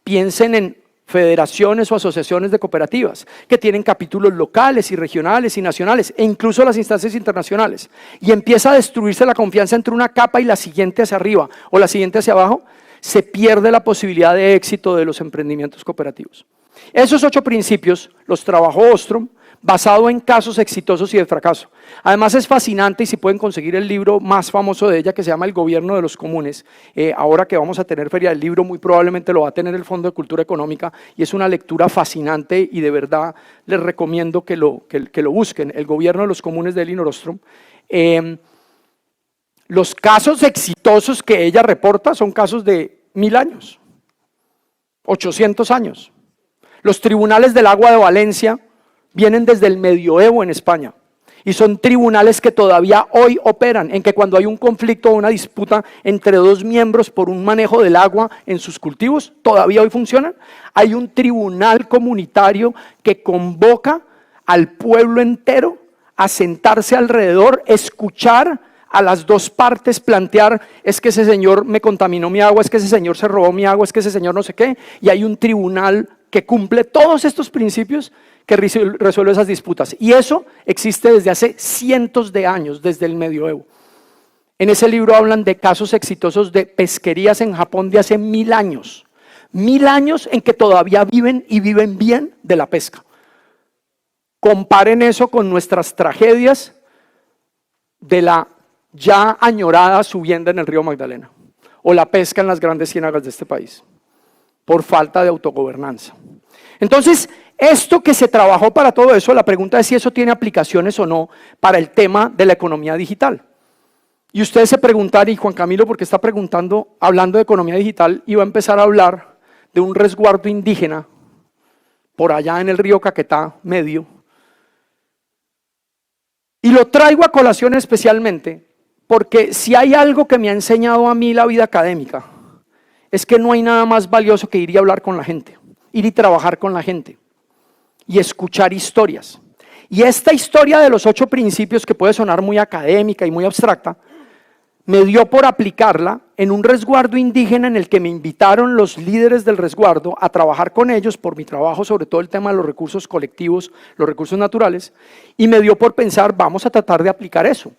piensen en federaciones o asociaciones de cooperativas que tienen capítulos locales y regionales y nacionales e incluso las instancias internacionales, y empieza a destruirse la confianza entre una capa y la siguiente hacia arriba o la siguiente hacia abajo, se pierde la posibilidad de éxito de los emprendimientos cooperativos. Esos 8 principios los trabajó Ostrom, basado en casos exitosos y de fracaso. Además es fascinante, y si pueden conseguir el libro más famoso de ella, que se llama El Gobierno de los Comunes, ahora que vamos a tener Feria del Libro, muy probablemente lo va a tener el Fondo de Cultura Económica, y es una lectura fascinante y de verdad les recomiendo que lo busquen, El Gobierno de los Comunes de Elinor Ostrom. Los casos exitosos que ella reporta son casos de 1000 años, 800 años. Los tribunales del agua de Valencia vienen desde el medioevo en España y son tribunales que todavía hoy operan, en que cuando hay un conflicto o una disputa entre 2 miembros por un manejo del agua en sus cultivos, todavía hoy funcionan. Hay un tribunal comunitario que convoca al pueblo entero a sentarse alrededor, escuchar a las 2 partes, plantear: es que ese señor me contaminó mi agua, es que ese señor se robó mi agua, es que ese señor no sé qué, y hay un tribunal que cumple todos estos principios, que resuelve esas disputas. Y eso existe desde hace cientos de años, desde el medioevo. En ese libro hablan de casos exitosos de pesquerías en Japón de hace 1000 años. 1000 años en que todavía viven y viven bien de la pesca. Comparen eso con nuestras tragedias de la ya añorada subienda en el río Magdalena o la pesca en las grandes ciénagas de este país, por falta de autogobernanza. Entonces, esto que se trabajó para todo eso, la pregunta es si eso tiene aplicaciones o no para el tema de la economía digital. Y ustedes se preguntarán, y Juan Camilo, ¿por qué está preguntando, hablando de economía digital, y va a empezar a hablar de un resguardo indígena por allá en el río Caquetá medio? Y lo traigo a colación especialmente porque si hay algo que me ha enseñado a mí la vida académica, es que no hay nada más valioso que ir y hablar con la gente, ir y trabajar con la gente y escuchar historias. Y esta historia de los 8 principios, que puede sonar muy académica y muy abstracta, me dio por aplicarla en un resguardo indígena en el que me invitaron los líderes del resguardo a trabajar con ellos por mi trabajo sobre todo el tema de los recursos colectivos, los recursos naturales, y me dio por pensar, vamos a tratar de aplicar eso.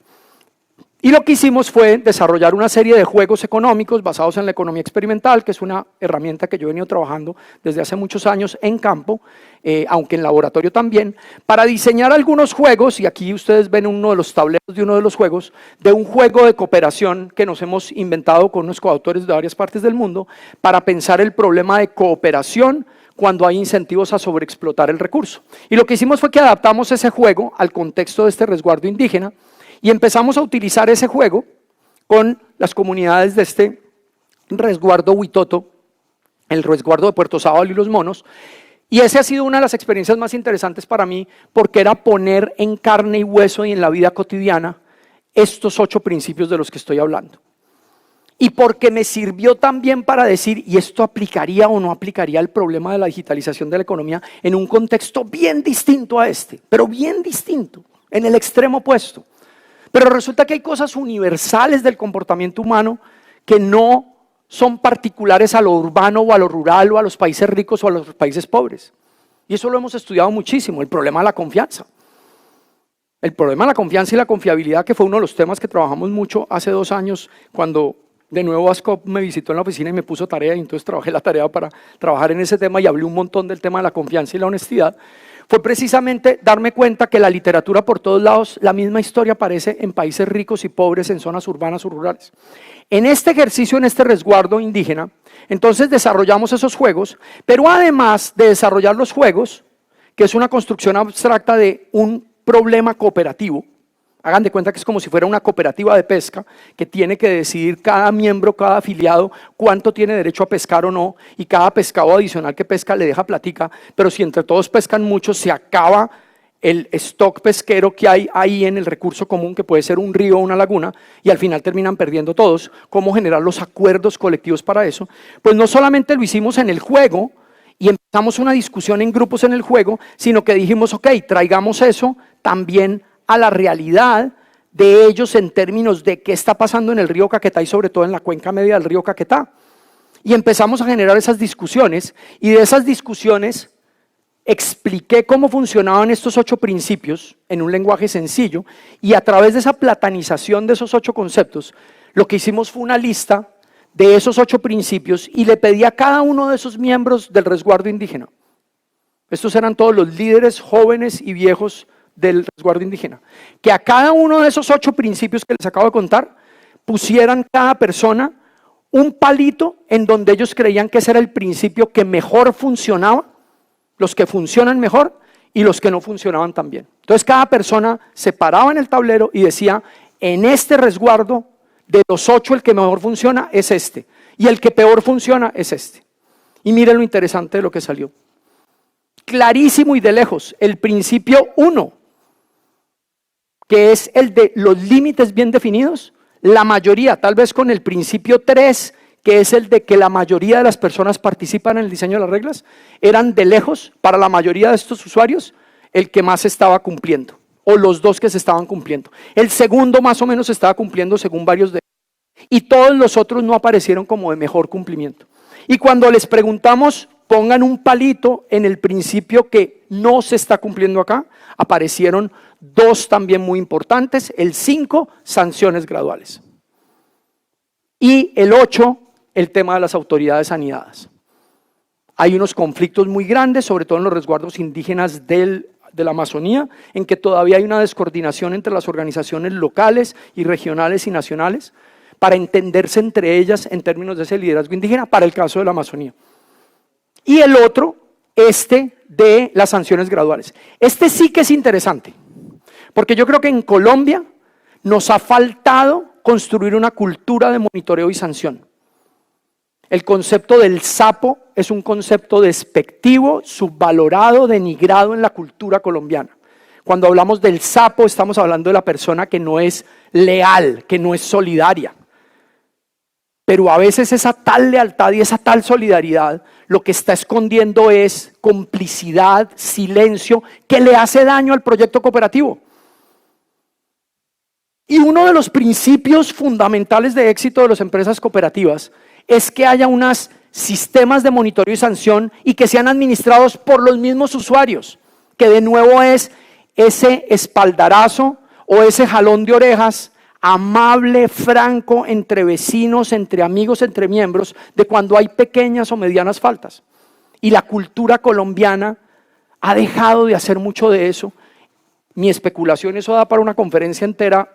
Y lo que hicimos fue desarrollar una serie de juegos económicos basados en la economía experimental, que es una herramienta que yo he venido trabajando desde hace muchos años en campo, aunque en laboratorio también, para diseñar algunos juegos, y aquí ustedes ven uno de los tableros de uno de los juegos, de un juego de cooperación que nos hemos inventado con unos coautores de varias partes del mundo, para pensar el problema de cooperación cuando hay incentivos a sobreexplotar el recurso. Y lo que hicimos fue que adaptamos ese juego al contexto de este resguardo indígena, y empezamos a utilizar ese juego con las comunidades de este resguardo Huitoto, el resguardo de Puerto Sábalo y Los Monos, y esa ha sido una de las experiencias más interesantes para mí, porque era poner en carne y hueso y en la vida cotidiana estos 8 principios de los que estoy hablando. Y porque me sirvió también para decir, ¿y esto aplicaría o no aplicaría el problema de la digitalización de la economía en un contexto bien distinto a este, pero bien distinto, en el extremo opuesto? Pero resulta que hay cosas universales del comportamiento humano que no son particulares a lo urbano o a lo rural o a los países ricos o a los países pobres. Y eso lo hemos estudiado muchísimo, el problema de la confianza. El problema de la confianza y la confiabilidad, que fue uno de los temas que trabajamos mucho hace 2 años, cuando de nuevo ASCOP me visitó en la oficina y me puso tarea, y entonces trabajé la tarea para trabajar en ese tema y hablé un montón del tema de la confianza y la honestidad. fue precisamente darme cuenta que la literatura por todos lados, la misma historia aparece en países ricos y pobres, en zonas urbanas o rurales. En este ejercicio, en este resguardo indígena, entonces desarrollamos esos juegos, pero además de desarrollar los juegos, que es una construcción abstracta de un problema cooperativo, hagan de cuenta que es como si fuera una cooperativa de pesca que tiene que decidir cada miembro, cada afiliado, cuánto tiene derecho a pescar o no, y cada pescado adicional que pesca le deja platica, pero si entre todos pescan mucho, se acaba el stock pesquero que hay ahí en el recurso común, que puede ser un río o una laguna, y al final terminan perdiendo todos. ¿Cómo generar los acuerdos colectivos para eso? Pues no solamente lo hicimos en el juego, y empezamos una discusión en grupos en el juego, sino que dijimos, ok, traigamos eso también a la realidad de ellos en términos de qué está pasando en el río Caquetá y sobre todo en la cuenca media del río Caquetá. Y empezamos a generar esas discusiones, y de esas discusiones expliqué cómo funcionaban estos 8 principios en un lenguaje sencillo, y a través de esa platanización de esos 8 conceptos, lo que hicimos fue una lista de esos 8 principios y le pedí a cada uno de esos miembros del resguardo indígena, estos eran todos los líderes jóvenes y viejos del resguardo indígena, que a cada uno de esos 8 principios que les acabo de contar, pusieran cada persona un palito en donde ellos creían que ese era el principio que mejor funcionaba, los que funcionan mejor y los que no funcionaban tan bien. Entonces cada persona se paraba en el tablero y decía, en este resguardo de los 8 el que mejor funciona es este, y el que peor funciona es este. Y miren lo interesante de lo que salió. Clarísimo y de lejos, el principio 1, que es el de los límites bien definidos, la mayoría, tal vez con el principio 3, que es el de que la mayoría de las personas participan en el diseño de las reglas, eran de lejos, para la mayoría de estos usuarios, el que más estaba cumpliendo, o los 2 que se estaban cumpliendo. El segundo más o menos se estaba cumpliendo según varios de ellos, y todos los otros no aparecieron como de mejor cumplimiento. Y cuando les preguntamos, pongan un palito en el principio que no se está cumpliendo acá, aparecieron 2 también muy importantes, el 5, sanciones graduales. Y el 8, el tema de las autoridades anidadas. Hay unos conflictos muy grandes, sobre todo en los resguardos indígenas de la Amazonía, en que todavía hay una descoordinación entre las organizaciones locales y regionales y nacionales para entenderse entre ellas en términos de ese liderazgo indígena para el caso de la Amazonía. Y el otro, de las sanciones graduales. Sí que es interesante, porque yo creo que en Colombia nos ha faltado construir una cultura de monitoreo y sanción. El concepto del sapo es un concepto despectivo, subvalorado, denigrado en la cultura colombiana. Cuando hablamos del sapo estamos hablando de la persona que no es leal, que no es solidaria. Pero a veces esa tal lealtad y esa tal solidaridad lo que está escondiendo es complicidad, silencio, que le hace daño al proyecto cooperativo. Y uno de los principios fundamentales de éxito de las empresas cooperativas es que haya unos sistemas de monitoreo y sanción y que sean administrados por los mismos usuarios, que de nuevo es ese espaldarazo o ese jalón de orejas amable, franco, entre vecinos, entre amigos, entre miembros, de cuando hay pequeñas o medianas faltas. Y la cultura colombiana ha dejado de hacer mucho de eso. Mi especulación, eso da para una conferencia entera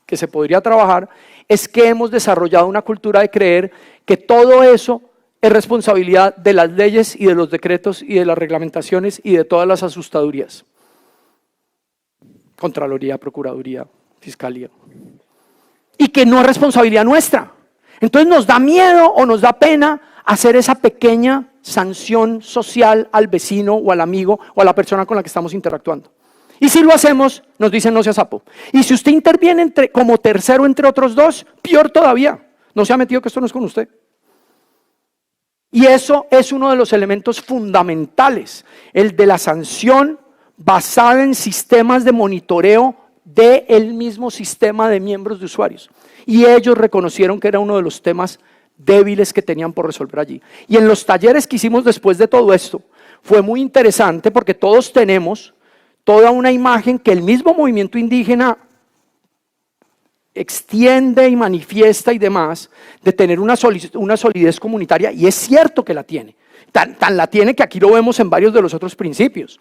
que se podría trabajar, es que hemos desarrollado una cultura de creer que todo eso es responsabilidad de las leyes y de los decretos y de las reglamentaciones y de todas las asustadurías. Contraloría, Procuraduría, Fiscalía. Y que no es responsabilidad nuestra. Entonces nos da miedo o nos da pena hacer esa pequeña sanción social al vecino o al amigo o a la persona con la que estamos interactuando. Y si lo hacemos, nos dicen no sea sapo. Y si usted interviene como tercero entre otros 2, peor todavía. No se ha metido que esto no es con usted. Y eso es uno de los elementos fundamentales, el de la sanción basada en sistemas de monitoreo del mismo sistema de miembros de usuarios. Y ellos reconocieron que era uno de los temas débiles que tenían por resolver allí. Y en los talleres que hicimos después de todo esto, fue muy interesante porque todos tenemos toda una imagen que el mismo movimiento indígena extiende y manifiesta y demás, de tener una solidez comunitaria, y es cierto que la tiene. Tan la tiene que aquí lo vemos en varios de los otros principios.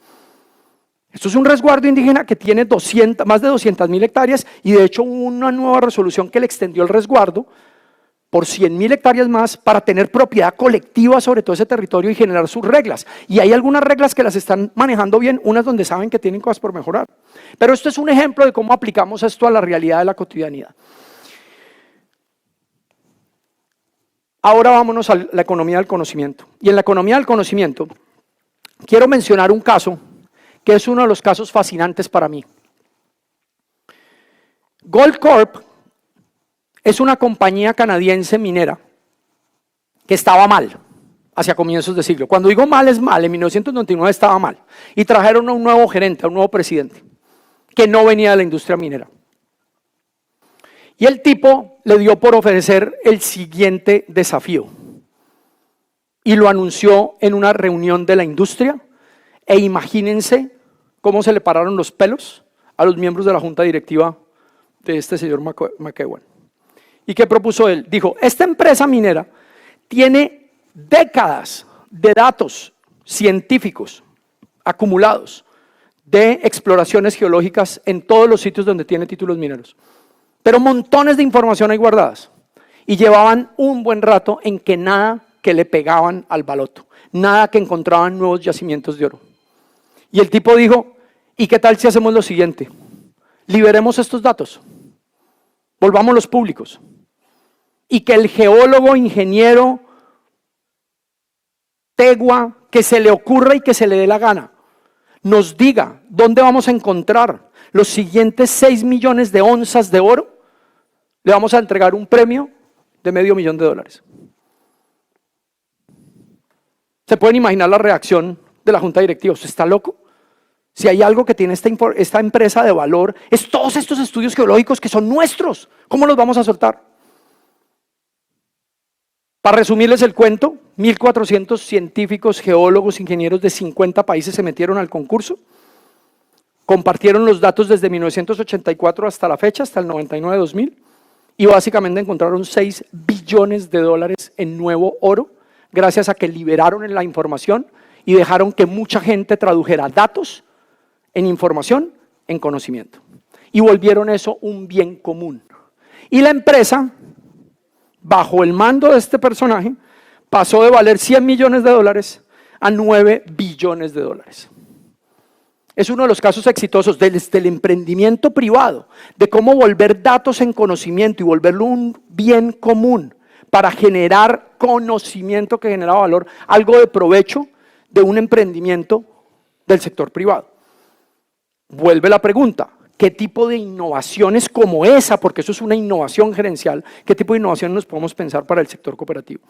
Esto es un resguardo indígena que tiene más de 200.000 hectáreas y de hecho hubo una nueva resolución que le extendió el resguardo por 100.000 hectáreas más para tener propiedad colectiva sobre todo ese territorio y generar sus reglas. Y hay algunas reglas que las están manejando bien, unas donde saben que tienen cosas por mejorar. Pero esto es un ejemplo de cómo aplicamos esto a la realidad de la cotidianidad. Ahora vámonos a la economía del conocimiento. Y en la economía del conocimiento quiero mencionar un caso que es uno de los casos fascinantes para mí. Goldcorp es una compañía canadiense minera que estaba mal hacia comienzos de siglo. Cuando digo mal es mal, en 1999 estaba mal. Y trajeron a un nuevo gerente, a un nuevo presidente, que no venía de la industria minera. Y el tipo le dio por ofrecer el siguiente desafío. Y lo anunció en una reunión de la industria. E imagínense cómo se le pararon los pelos a los miembros de la junta directiva de este señor McEwan. ¿Y qué propuso él? Dijo, esta empresa minera tiene décadas de datos científicos acumulados de exploraciones geológicas en todos los sitios donde tiene títulos mineros, pero montones de información ahí guardadas. Y llevaban un buen rato en que nada que le pegaban al baloto, nada que encontraban nuevos yacimientos de oro. Y el tipo dijo, ¿y qué tal si hacemos lo siguiente? Liberemos estos datos, volvámoslos públicos. Y que el geólogo, ingeniero, tegua, que se le ocurra y que se le dé la gana, nos diga dónde vamos a encontrar los siguientes 6 millones de onzas de oro, le vamos a entregar un premio de $500,000. ¿Se pueden imaginar la reacción de la junta directiva? ¿Usted está loco? Si hay algo que tiene esta empresa de valor, es todos estos estudios geológicos que son nuestros. ¿Cómo los vamos a soltar? Para resumirles el cuento, 1.400 científicos, geólogos, ingenieros de 50 países se metieron al concurso. Compartieron los datos desde 1984 hasta la fecha, hasta el 99-2000. Y básicamente encontraron $6 billones en nuevo oro, gracias a que liberaron la información y dejaron que mucha gente tradujera datos en información, en conocimiento. Y volvieron eso un bien común. Y la empresa, bajo el mando de este personaje, pasó de valer $100 millones a $9 billones. Es uno de los casos exitosos del emprendimiento privado, de cómo volver datos en conocimiento y volverlo un bien común para generar conocimiento que genera valor, algo de provecho de un emprendimiento del sector privado. Vuelve la pregunta, ¿qué tipo de innovaciones como esa, porque eso es una innovación gerencial, qué tipo de innovación nos podemos pensar para el sector cooperativo?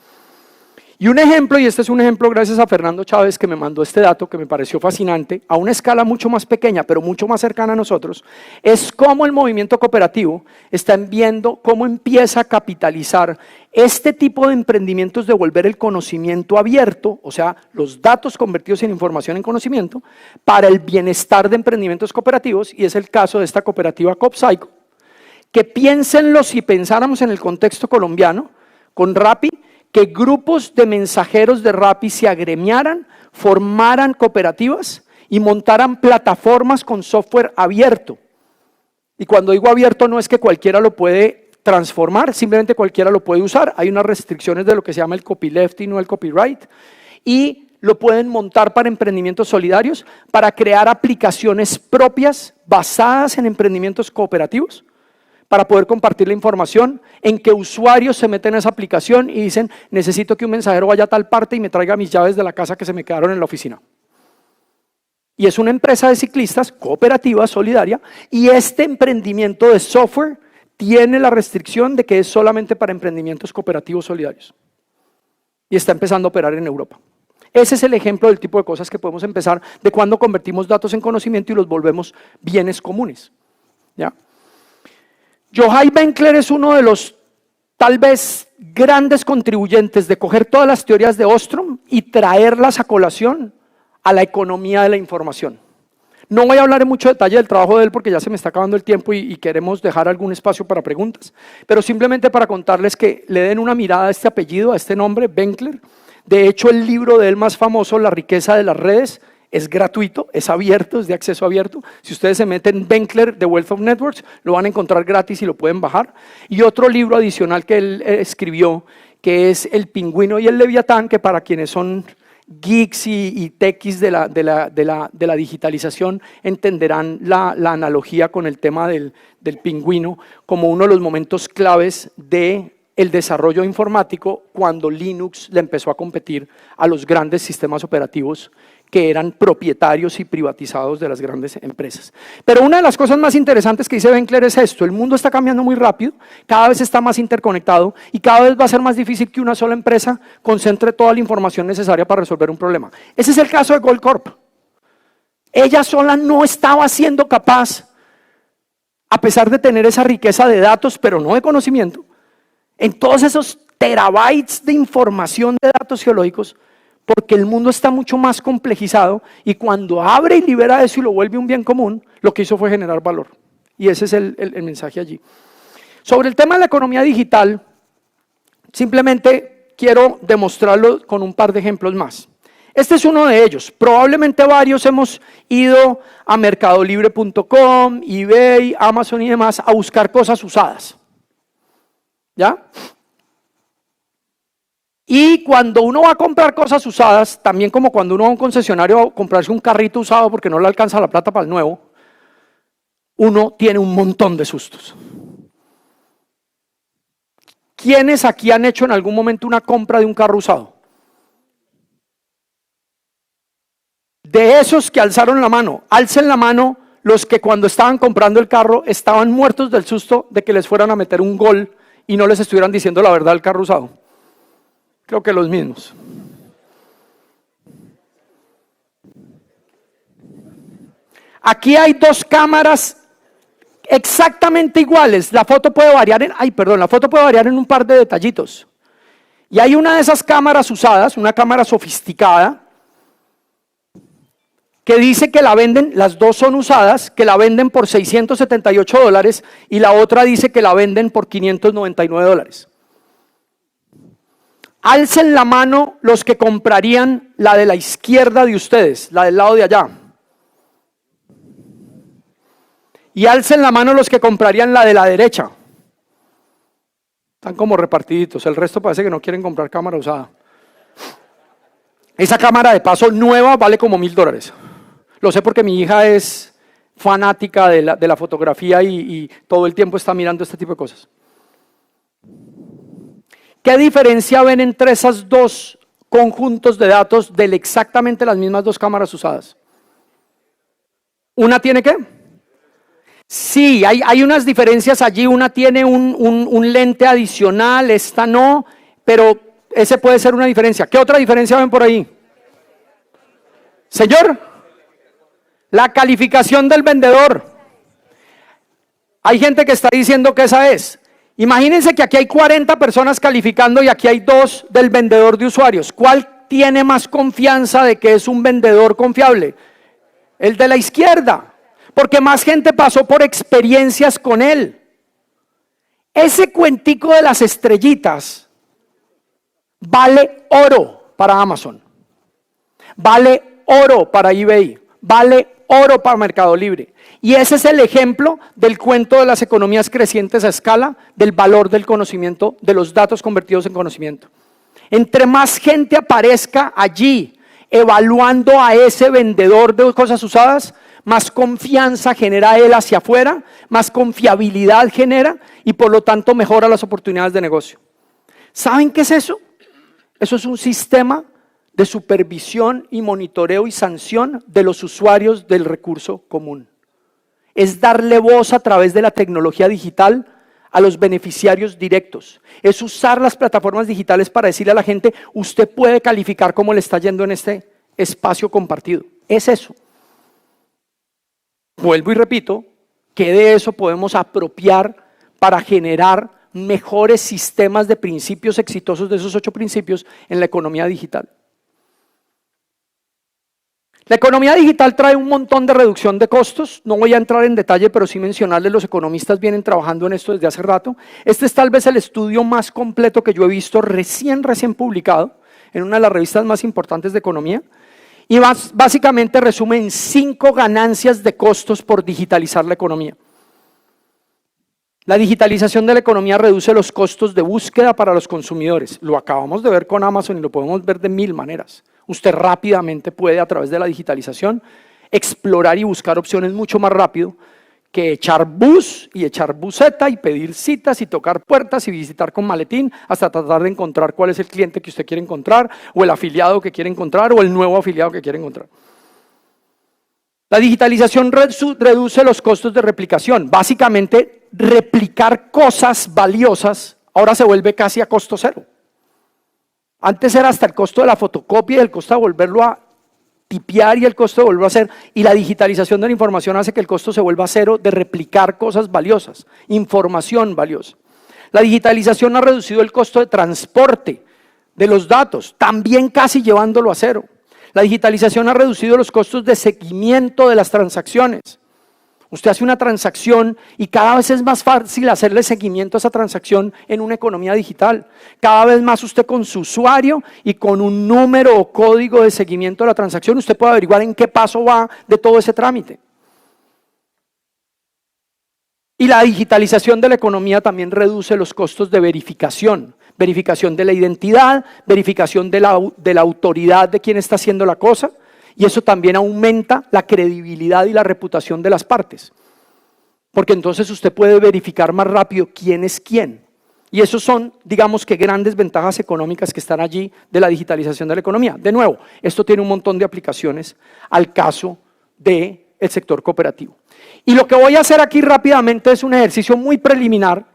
Y un ejemplo, y este es un ejemplo gracias a Fernando Chávez que me mandó este dato que me pareció fascinante, a una escala mucho más pequeña pero mucho más cercana a nosotros, es cómo el movimiento cooperativo está viendo cómo empieza a capitalizar este tipo de emprendimientos de volver el conocimiento abierto, o sea, los datos convertidos en información en conocimiento, para el bienestar de emprendimientos cooperativos, y es el caso de esta cooperativa CoopSyco, que piénsenlo si pensáramos en el contexto colombiano, con Rappi, que grupos de mensajeros de Rappi se agremiaran, formaran cooperativas y montaran plataformas con software abierto. Y cuando digo abierto no es que cualquiera lo puede transformar, simplemente cualquiera lo puede usar. Hay unas restricciones de lo que se llama el copyleft y no el copyright. Y lo pueden montar para emprendimientos solidarios, para crear aplicaciones propias basadas en emprendimientos cooperativos, para poder compartir la información, en que usuarios se meten a esa aplicación y dicen, necesito que un mensajero vaya a tal parte y me traiga mis llaves de la casa que se me quedaron en la oficina. Y es una empresa de ciclistas, cooperativa, solidaria, y este emprendimiento de software tiene la restricción de que es solamente para emprendimientos cooperativos solidarios. Y está empezando a operar en Europa. Ese es el ejemplo del tipo de cosas que podemos empezar, de cuando convertimos datos en conocimiento y los volvemos bienes comunes. ¿Ya? Yochai Benkler es uno de los tal vez grandes contribuyentes de coger todas las teorías de Ostrom y traerlas a colación a la economía de la información. No voy a hablar en mucho detalle del trabajo de él porque ya se me está acabando el tiempo y queremos dejar algún espacio para preguntas, pero simplemente para contarles que le den una mirada a este apellido, a este nombre, Benkler. De hecho, el libro de él más famoso, La riqueza de las redes, es gratuito, es abierto, es de acceso abierto. Si ustedes se meten en Benkler, The Wealth of Networks, lo van a encontrar gratis y lo pueden bajar. Y otro libro adicional que él escribió, que es El Pingüino y el Leviatán, que para quienes son geeks y techies de la digitalización entenderán la analogía con el tema del pingüino como uno de los momentos claves del desarrollo informático cuando Linux le empezó a competir a los grandes sistemas operativos que eran propietarios y privatizados de las grandes empresas. Pero una de las cosas más interesantes que dice Benkler es esto: el mundo está cambiando muy rápido, cada vez está más interconectado y cada vez va a ser más difícil que una sola empresa concentre toda la información necesaria para resolver un problema. Ese es el caso de Goldcorp. Ella sola no estaba siendo capaz, a pesar de tener esa riqueza de datos, pero no de conocimiento, en todos esos terabytes de información de datos geológicos, porque el mundo está mucho más complejizado y cuando abre y libera eso y lo vuelve un bien común, lo que hizo fue generar valor. Y ese es el mensaje allí. Sobre el tema de la economía digital, simplemente quiero demostrarlo con un par de ejemplos más. Este es uno de ellos. Probablemente varios hemos ido a mercadolibre.com, eBay, Amazon y demás a buscar cosas usadas. ¿Ya? Y cuando uno va a comprar cosas usadas, también como cuando uno va a un concesionario a comprarse un carrito usado porque no le alcanza la plata para el nuevo, uno tiene un montón de sustos. ¿Quiénes aquí han hecho en algún momento una compra de un carro usado? De esos que alzaron la mano, alcen la mano los que cuando estaban comprando el carro estaban muertos del susto de que les fueran a meter un gol y no les estuvieran diciendo la verdad del carro usado. Creo que los mismos. Aquí hay dos cámaras exactamente iguales. La foto puede variar en un par de detallitos. Y hay una de esas cámaras usadas, una cámara sofisticada, que dice que la venden, las dos son usadas, que la venden por $678 y la otra dice que la venden por $599. Alcen la mano los que comprarían la de la izquierda de ustedes, la del lado de allá. Y alcen la mano los que comprarían la de la derecha. Están como repartiditos, el resto parece que no quieren comprar cámara usada. Esa cámara de paso nueva vale como $1000. Lo sé porque mi hija es fanática de la fotografía y todo el tiempo está mirando este tipo de cosas. ¿Qué diferencia ven entre esos dos conjuntos de datos de exactamente las mismas dos cámaras usadas? ¿Una tiene qué? Sí, hay unas diferencias allí. Una tiene un lente adicional, esta no, pero ese puede ser una diferencia. ¿Qué otra diferencia ven por ahí? Señor, la calificación del vendedor. Hay gente que está diciendo que esa es. Imagínense que aquí hay 40 personas calificando y aquí hay 2 del vendedor de usuarios. ¿Cuál tiene más confianza de que es un vendedor confiable? El de la izquierda, porque más gente pasó por experiencias con él. Ese cuentico de las estrellitas vale oro para Amazon, vale oro para eBay, vale oro para Mercado Libre. Y ese es el ejemplo del cuento de las economías crecientes a escala, del valor del conocimiento, de los datos convertidos en conocimiento. Entre más gente aparezca allí evaluando a ese vendedor de cosas usadas, más confianza genera él hacia afuera, más confiabilidad genera y por lo tanto mejora las oportunidades de negocio. ¿Saben qué es eso? Eso es un sistema de supervisión y monitoreo y sanción de los usuarios del recurso común. Es darle voz a través de la tecnología digital a los beneficiarios directos. Es usar las plataformas digitales para decirle a la gente, usted puede calificar cómo le está yendo en este espacio compartido. Es eso. Vuelvo y repito, que de eso podemos apropiar para generar mejores sistemas de principios exitosos de esos 8 principios en la economía digital. La economía digital trae un montón de reducción de costos. No voy a entrar en detalle, pero sí mencionarles, los economistas vienen trabajando en esto desde hace rato. Este es tal vez el estudio más completo que yo he visto recién publicado en una de las revistas más importantes de economía. Y básicamente resume en 5 ganancias de costos por digitalizar la economía. La digitalización de la economía reduce los costos de búsqueda para los consumidores. Lo acabamos de ver con Amazon y lo podemos ver de 1000 maneras. Usted rápidamente puede, a través de la digitalización, explorar y buscar opciones mucho más rápido que echar bus y echar buseta y pedir citas y tocar puertas y visitar con maletín hasta tratar de encontrar cuál es el cliente que usted quiere encontrar o el afiliado que quiere encontrar o el nuevo afiliado que quiere encontrar. La digitalización reduce los costos de replicación. Básicamente, replicar cosas valiosas ahora se vuelve casi a costo cero. Antes era hasta el costo de la fotocopia y el costo de volverlo a tipear y el costo de volverlo a hacer. Y la digitalización de la información hace que el costo se vuelva cero de replicar cosas valiosas, información valiosa. La digitalización ha reducido el costo de transporte de los datos, también casi llevándolo a cero. La digitalización ha reducido los costos de seguimiento de las transacciones. Usted hace una transacción y cada vez es más fácil hacerle seguimiento a esa transacción en una economía digital. Cada vez más usted con su usuario y con un número o código de seguimiento de la transacción, usted puede averiguar en qué paso va de todo ese trámite. Y la digitalización de la economía también reduce los costos de verificación. Verificación de la identidad, verificación de la autoridad de quien está haciendo la cosa, y eso también aumenta la credibilidad y la reputación de las partes. Porque entonces usted puede verificar más rápido quién es quién. Y esos son, digamos que grandes ventajas económicas que están allí de la digitalización de la economía. De nuevo, esto tiene un montón de aplicaciones al caso del sector cooperativo. Y lo que voy a hacer aquí rápidamente es un ejercicio muy preliminar,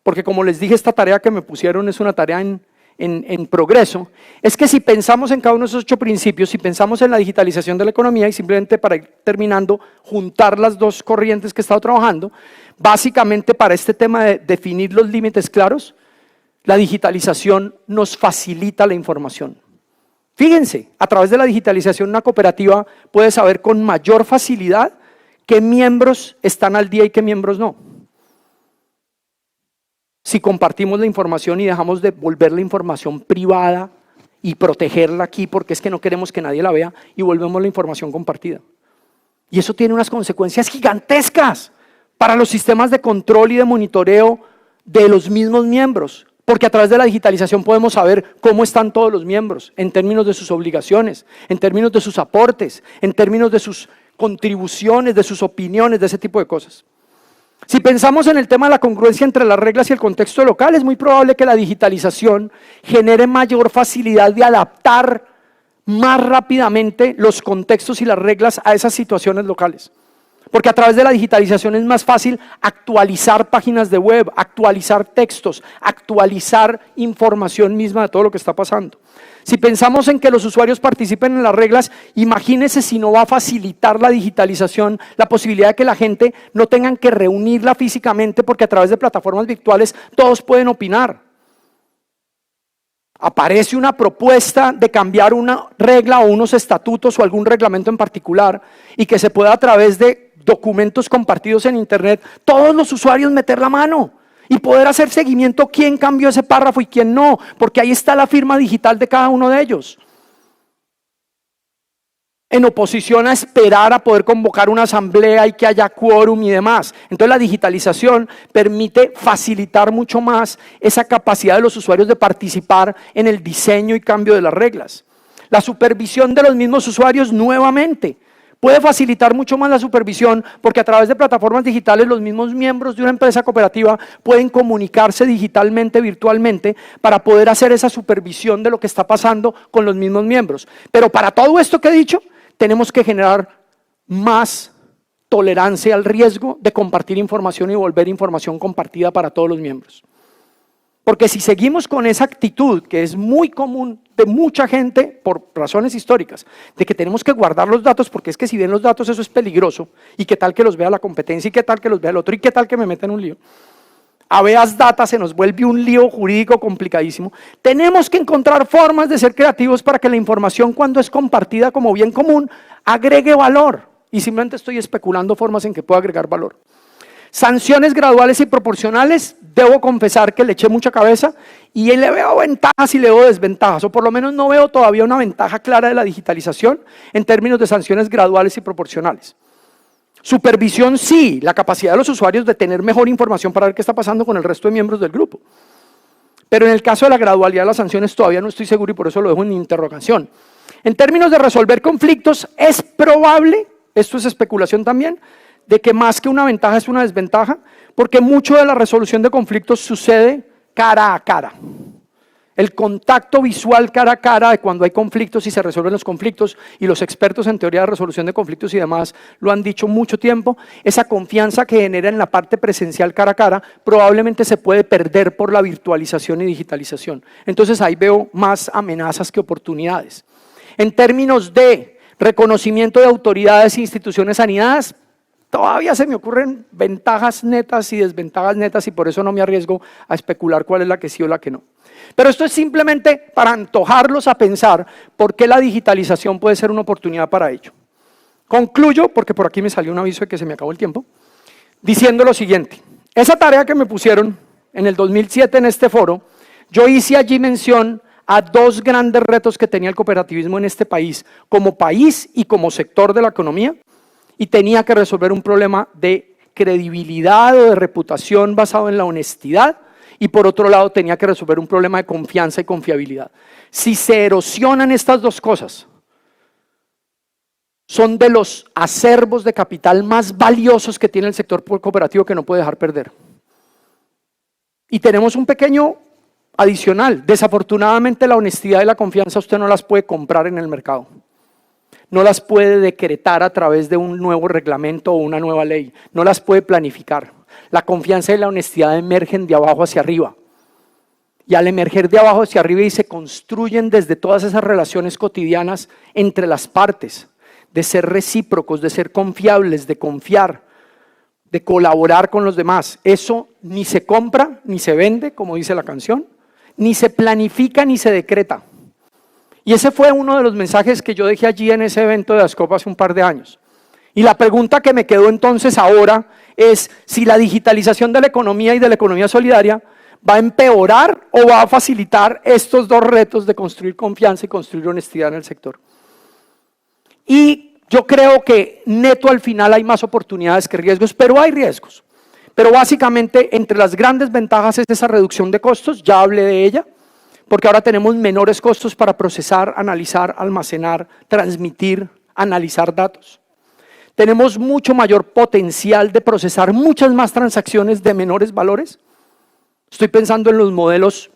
porque como les dije, esta tarea que me pusieron es una tarea en progreso, es que si pensamos en cada uno de esos 8 principios, si pensamos en la digitalización de la economía y simplemente para ir terminando, juntar las 2 corrientes que he estado trabajando, básicamente para este tema de definir los límites claros, la digitalización nos facilita la información. Fíjense, a través de la digitalización una cooperativa puede saber con mayor facilidad qué miembros están al día y qué miembros no. Si compartimos la información y dejamos de volver la información privada y protegerla aquí porque es que no queremos que nadie la vea y volvemos la información compartida. Y eso tiene unas consecuencias gigantescas para los sistemas de control y de monitoreo de los mismos miembros, porque a través de la digitalización podemos saber cómo están todos los miembros en términos de sus obligaciones, en términos de sus aportes, en términos de sus contribuciones, de sus opiniones, de ese tipo de cosas. Si pensamos en el tema de la congruencia entre las reglas y el contexto local, es muy probable que la digitalización genere mayor facilidad de adaptar más rápidamente los contextos y las reglas a esas situaciones locales. Porque a través de la digitalización es más fácil actualizar páginas de web, actualizar textos, actualizar información misma de todo lo que está pasando. Si pensamos en que los usuarios participen en las reglas, imagínense si no va a facilitar la digitalización la posibilidad de que la gente no tengan que reunirla físicamente porque a través de plataformas virtuales todos pueden opinar. Aparece una propuesta de cambiar una regla o unos estatutos o algún reglamento en particular y que se pueda a través de documentos compartidos en internet, todos los usuarios meter la mano y poder hacer seguimiento quién cambió ese párrafo y quién no, porque ahí está la firma digital de cada uno de ellos. En oposición a esperar a poder convocar una asamblea y que haya quórum y demás. Entonces la digitalización permite facilitar mucho más esa capacidad de los usuarios de participar en el diseño y cambio de las reglas. La supervisión de los mismos usuarios nuevamente puede facilitar mucho más la supervisión porque a través de plataformas digitales los mismos miembros de una empresa cooperativa pueden comunicarse digitalmente, virtualmente, para poder hacer esa supervisión de lo que está pasando con los mismos miembros. Pero para todo esto que he dicho, tenemos que generar más tolerancia al riesgo de compartir información y volver información compartida para todos los miembros. Porque si seguimos con esa actitud, que es muy común de mucha gente por razones históricas, de que tenemos que guardar los datos, porque es que si ven los datos eso es peligroso, y qué tal que los vea la competencia, y qué tal que los vea el otro, y qué tal que me meta en un lío. Habeas data se nos vuelve un lío jurídico complicadísimo. Tenemos que encontrar formas de ser creativos para que la información, cuando es compartida como bien común, agregue valor. Y simplemente estoy especulando formas en que pueda agregar valor. Sanciones graduales y proporcionales, debo confesar que le eché mucha cabeza y le veo ventajas y le veo desventajas, o por lo menos no veo todavía una ventaja clara de la digitalización en términos de sanciones graduales y proporcionales. Supervisión sí, la capacidad de los usuarios de tener mejor información para ver qué está pasando con el resto de miembros del grupo. Pero en el caso de la gradualidad de las sanciones todavía no estoy seguro y por eso lo dejo en interrogación. En términos de resolver conflictos, es probable, esto es especulación también, de que más que una ventaja es una desventaja, porque mucho de la resolución de conflictos sucede cara a cara. El contacto visual cara a cara de cuando hay conflictos y se resuelven los conflictos, y los expertos en teoría de resolución de conflictos y demás lo han dicho mucho tiempo, esa confianza que genera en la parte presencial cara a cara probablemente se puede perder por la virtualización y digitalización. Entonces ahí veo más amenazas que oportunidades. En términos de reconocimiento de autoridades e instituciones anidadas, todavía se me ocurren ventajas netas y desventajas netas y por eso no me arriesgo a especular cuál es la que sí o la que no. Pero esto es simplemente para antojarlos a pensar por qué la digitalización puede ser una oportunidad para ello. Concluyo, porque por aquí me salió un aviso de que se me acabó el tiempo, diciendo lo siguiente. Esa tarea que me pusieron en el 2007 en este foro, yo hice allí mención a dos grandes retos que tenía el cooperativismo en este país, como país y como sector de la economía, y tenía que resolver un problema de credibilidad o de reputación basado en la honestidad, y por otro lado tenía que resolver un problema de confianza y confiabilidad. Si se erosionan estas dos cosas, son de los acervos de capital más valiosos que tiene el sector cooperativo que no puede dejar perder. Y tenemos un pequeño adicional. Desafortunadamente la honestidad y la confianza usted no las puede comprar en el mercado. No las puede decretar a través de un nuevo reglamento o una nueva ley. No las puede planificar. La confianza y la honestidad emergen de abajo hacia arriba. Y al emerger de abajo hacia arriba y se construyen desde todas esas relaciones cotidianas entre las partes, de ser recíprocos, de ser confiables, de confiar, de colaborar con los demás. Eso ni se compra, ni se vende, como dice la canción, ni se planifica, ni se decreta. Y ese fue uno de los mensajes que yo dejé allí en ese evento de ASCOP hace un par de años. Y la pregunta que me quedó entonces ahora es si la digitalización de la economía y de la economía solidaria va a empeorar o va a facilitar estos dos retos de construir confianza y construir honestidad en el sector. Y yo creo que neto al final hay más oportunidades que riesgos, pero hay riesgos. Pero básicamente entre las grandes ventajas es esa reducción de costos, ya hablé de ella, porque ahora tenemos menores costos para procesar, analizar, almacenar, transmitir, analizar datos. Tenemos mucho mayor potencial de procesar muchas más transacciones de menores valores. Estoy pensando en los modelos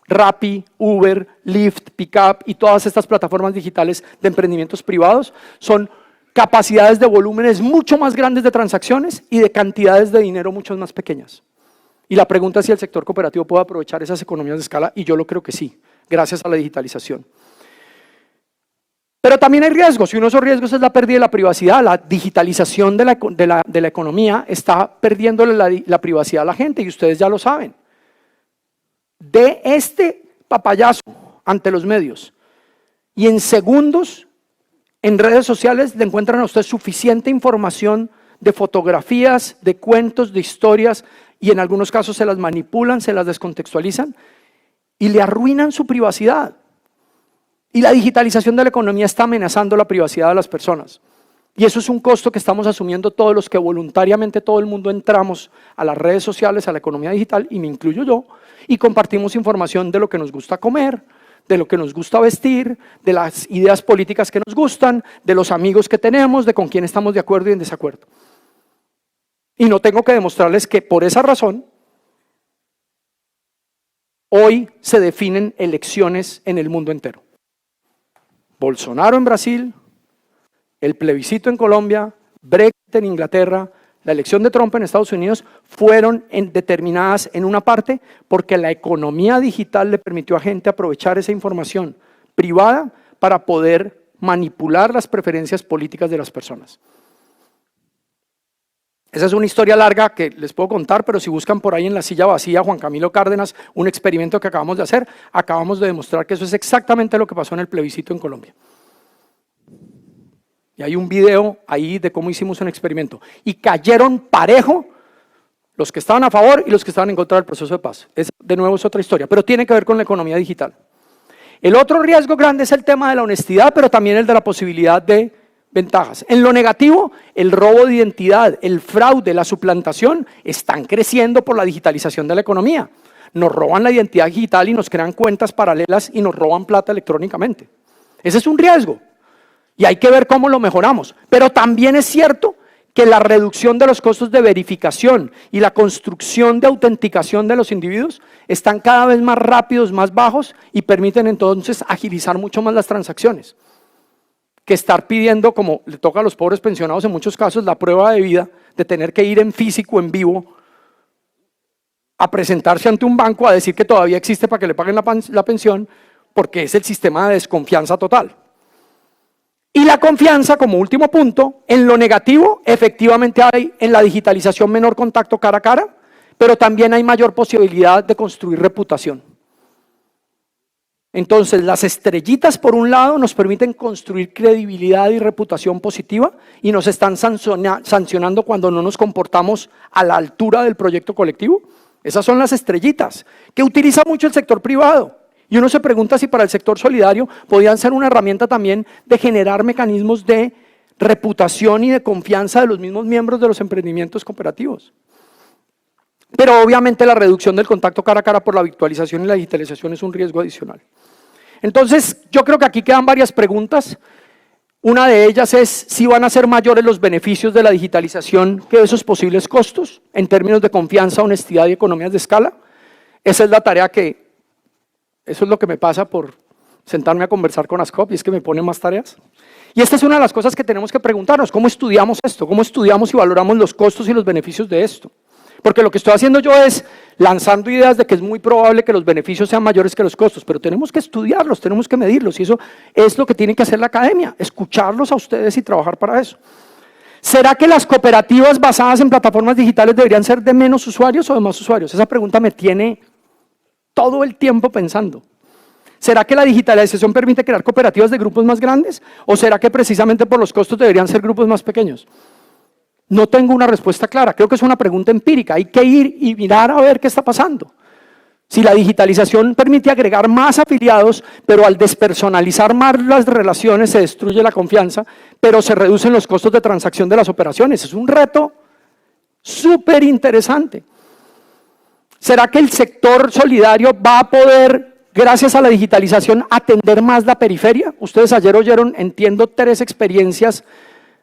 Rappi, Uber, Lyft, Pickup y todas estas plataformas digitales de emprendimientos privados. Son capacidades de volúmenes mucho más grandes de transacciones y de cantidades de dinero mucho más pequeñas. Y la pregunta es si el sector cooperativo puede aprovechar esas economías de escala, y yo lo creo que sí, gracias a la digitalización. Pero también hay riesgos, y uno de esos riesgos es la pérdida de la privacidad. La digitalización de la economía está perdiendo la privacidad a la gente, y ustedes ya lo saben. De este papayazo ante los medios, y en segundos, en redes sociales le encuentran a usted suficiente información de fotografías, de cuentos, de historias, y en algunos casos se las manipulan, se las descontextualizan, y le arruinan su privacidad. Y la digitalización de la economía está amenazando la privacidad de las personas. Y eso es un costo que estamos asumiendo todos los que voluntariamente todo el mundo entramos a las redes sociales, a la economía digital, y me incluyo yo, y compartimos información de lo que nos gusta comer, de lo que nos gusta vestir, de las ideas políticas que nos gustan, de los amigos que tenemos, de con quién estamos de acuerdo y en desacuerdo. Y no tengo que demostrarles que por esa razón, hoy se definen elecciones en el mundo entero. Bolsonaro en Brasil, el plebiscito en Colombia, Brexit en Inglaterra, la elección de Trump en Estados Unidos fueron determinadas en una parte porque la economía digital le permitió a gente aprovechar esa información privada para poder manipular las preferencias políticas de las personas. Esa es una historia larga que les puedo contar, pero si buscan por ahí en la silla vacía, Juan Camilo Cárdenas, un experimento que acabamos de hacer, acabamos de demostrar que eso es exactamente lo que pasó en el plebiscito en Colombia. Y hay un video ahí de cómo hicimos un experimento. Y cayeron parejo Los que estaban a favor y los que estaban en contra del proceso de paz. De nuevo es otra historia, pero tiene que ver con la economía digital. El otro riesgo grande es el tema de la honestidad, pero también el de la posibilidad de ventajas. En lo negativo, el robo de identidad, el fraude, la suplantación están creciendo por la digitalización de la economía. Nos roban la identidad digital y nos crean cuentas paralelas y nos roban plata electrónicamente. Ese es un riesgo y hay que ver cómo lo mejoramos. Pero también es cierto que la reducción de los costos de verificación y la construcción de autenticación de los individuos están cada vez más rápidos, más bajos y permiten entonces agilizar mucho más las transacciones. Que estar pidiendo, como le toca a los pobres pensionados en muchos casos, la prueba de vida de tener que ir en físico, en vivo, a presentarse ante un banco a decir que todavía existe para que le paguen la pensión, porque es el sistema de desconfianza total. Y la confianza, como último punto, en lo negativo, efectivamente hay en la digitalización menor contacto cara a cara, pero también hay mayor posibilidad de construir reputación. Entonces, las estrellitas, por un lado, nos permiten construir credibilidad y reputación positiva y nos están sancionando cuando no nos comportamos a la altura del proyecto colectivo. Esas son las estrellitas, que utiliza mucho el sector privado. Y uno se pregunta si para el sector solidario podían ser una herramienta también de generar mecanismos de reputación y de confianza de los mismos miembros de los emprendimientos cooperativos. Pero obviamente la reducción del contacto cara a cara por la virtualización y la digitalización es un riesgo adicional. Entonces, yo creo que aquí quedan varias preguntas. Una de ellas es si van a ser mayores los beneficios de la digitalización que esos posibles costos en términos de confianza, honestidad y economías de escala. Esa es la tarea que, eso es lo que me pasa por sentarme a conversar con ASCOP y es que me ponen más tareas. Y esta es una de las cosas que tenemos que preguntarnos, ¿cómo estudiamos esto? ¿Cómo estudiamos y valoramos los costos y los beneficios de esto? Porque lo que estoy haciendo yo es lanzando ideas de que es muy probable que los beneficios sean mayores que los costos, pero tenemos que estudiarlos, tenemos que medirlos y eso es lo que tiene que hacer la academia, escucharlos a ustedes y trabajar para eso. ¿Será que las cooperativas basadas en plataformas digitales deberían ser de menos usuarios o de más usuarios? Esa pregunta me tiene todo el tiempo pensando. ¿Será que la digitalización permite crear cooperativas de grupos más grandes? ¿O será que precisamente por los costos deberían ser grupos más pequeños? No tengo una respuesta clara, creo que es una pregunta empírica, hay que ir y mirar a ver qué está pasando. Si la digitalización permite agregar más afiliados, pero al despersonalizar más las relaciones se destruye la confianza, pero se reducen los costos de transacción de las operaciones. Es un reto súper interesante. ¿Será que el sector solidario va a poder, gracias a la digitalización, atender más la periferia? Ustedes ayer oyeron, entiendo, 3 experiencias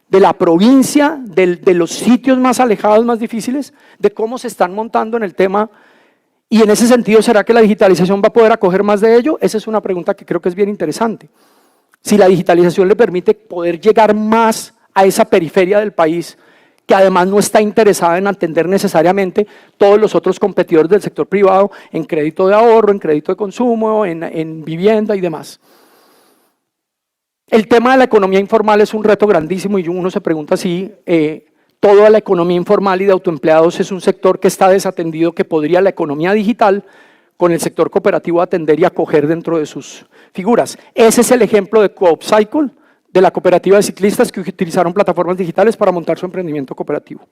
de la provincia, de los sitios más alejados, más difíciles, de cómo se están montando en el tema. Y en ese sentido, ¿será que la digitalización va a poder acoger más de ello? Esa es una pregunta que creo que es bien interesante. Si la digitalización le permite poder llegar más a esa periferia del país, que además no está interesada en atender necesariamente todos los otros competidores del sector privado en crédito de ahorro, en crédito de consumo, en vivienda y demás. El tema de la economía informal es un reto grandísimo y uno se pregunta si toda la economía informal y de autoempleados es un sector que está desatendido, que podría la economía digital con el sector cooperativo atender y acoger dentro de sus figuras. Ese es el ejemplo de Coop Cycle, de la cooperativa de ciclistas que utilizaron plataformas digitales para montar su emprendimiento cooperativo.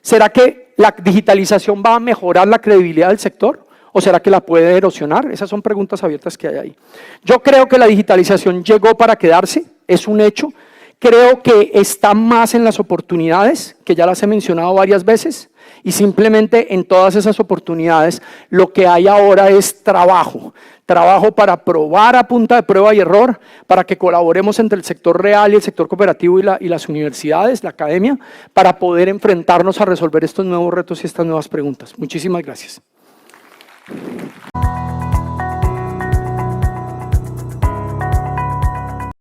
¿Será que la digitalización va a mejorar la credibilidad del sector? ¿O será que la puede erosionar? Esas son preguntas abiertas que hay ahí. Yo creo que la digitalización llegó para quedarse, es un hecho. Creo que está más en las oportunidades, que ya las he mencionado varias veces, y simplemente en todas esas oportunidades lo que hay ahora es trabajo. Trabajo para probar a punta de prueba y error, para que colaboremos entre el sector real y el sector cooperativo y las universidades, la academia, para poder enfrentarnos a resolver estos nuevos retos y estas nuevas preguntas. Muchísimas gracias.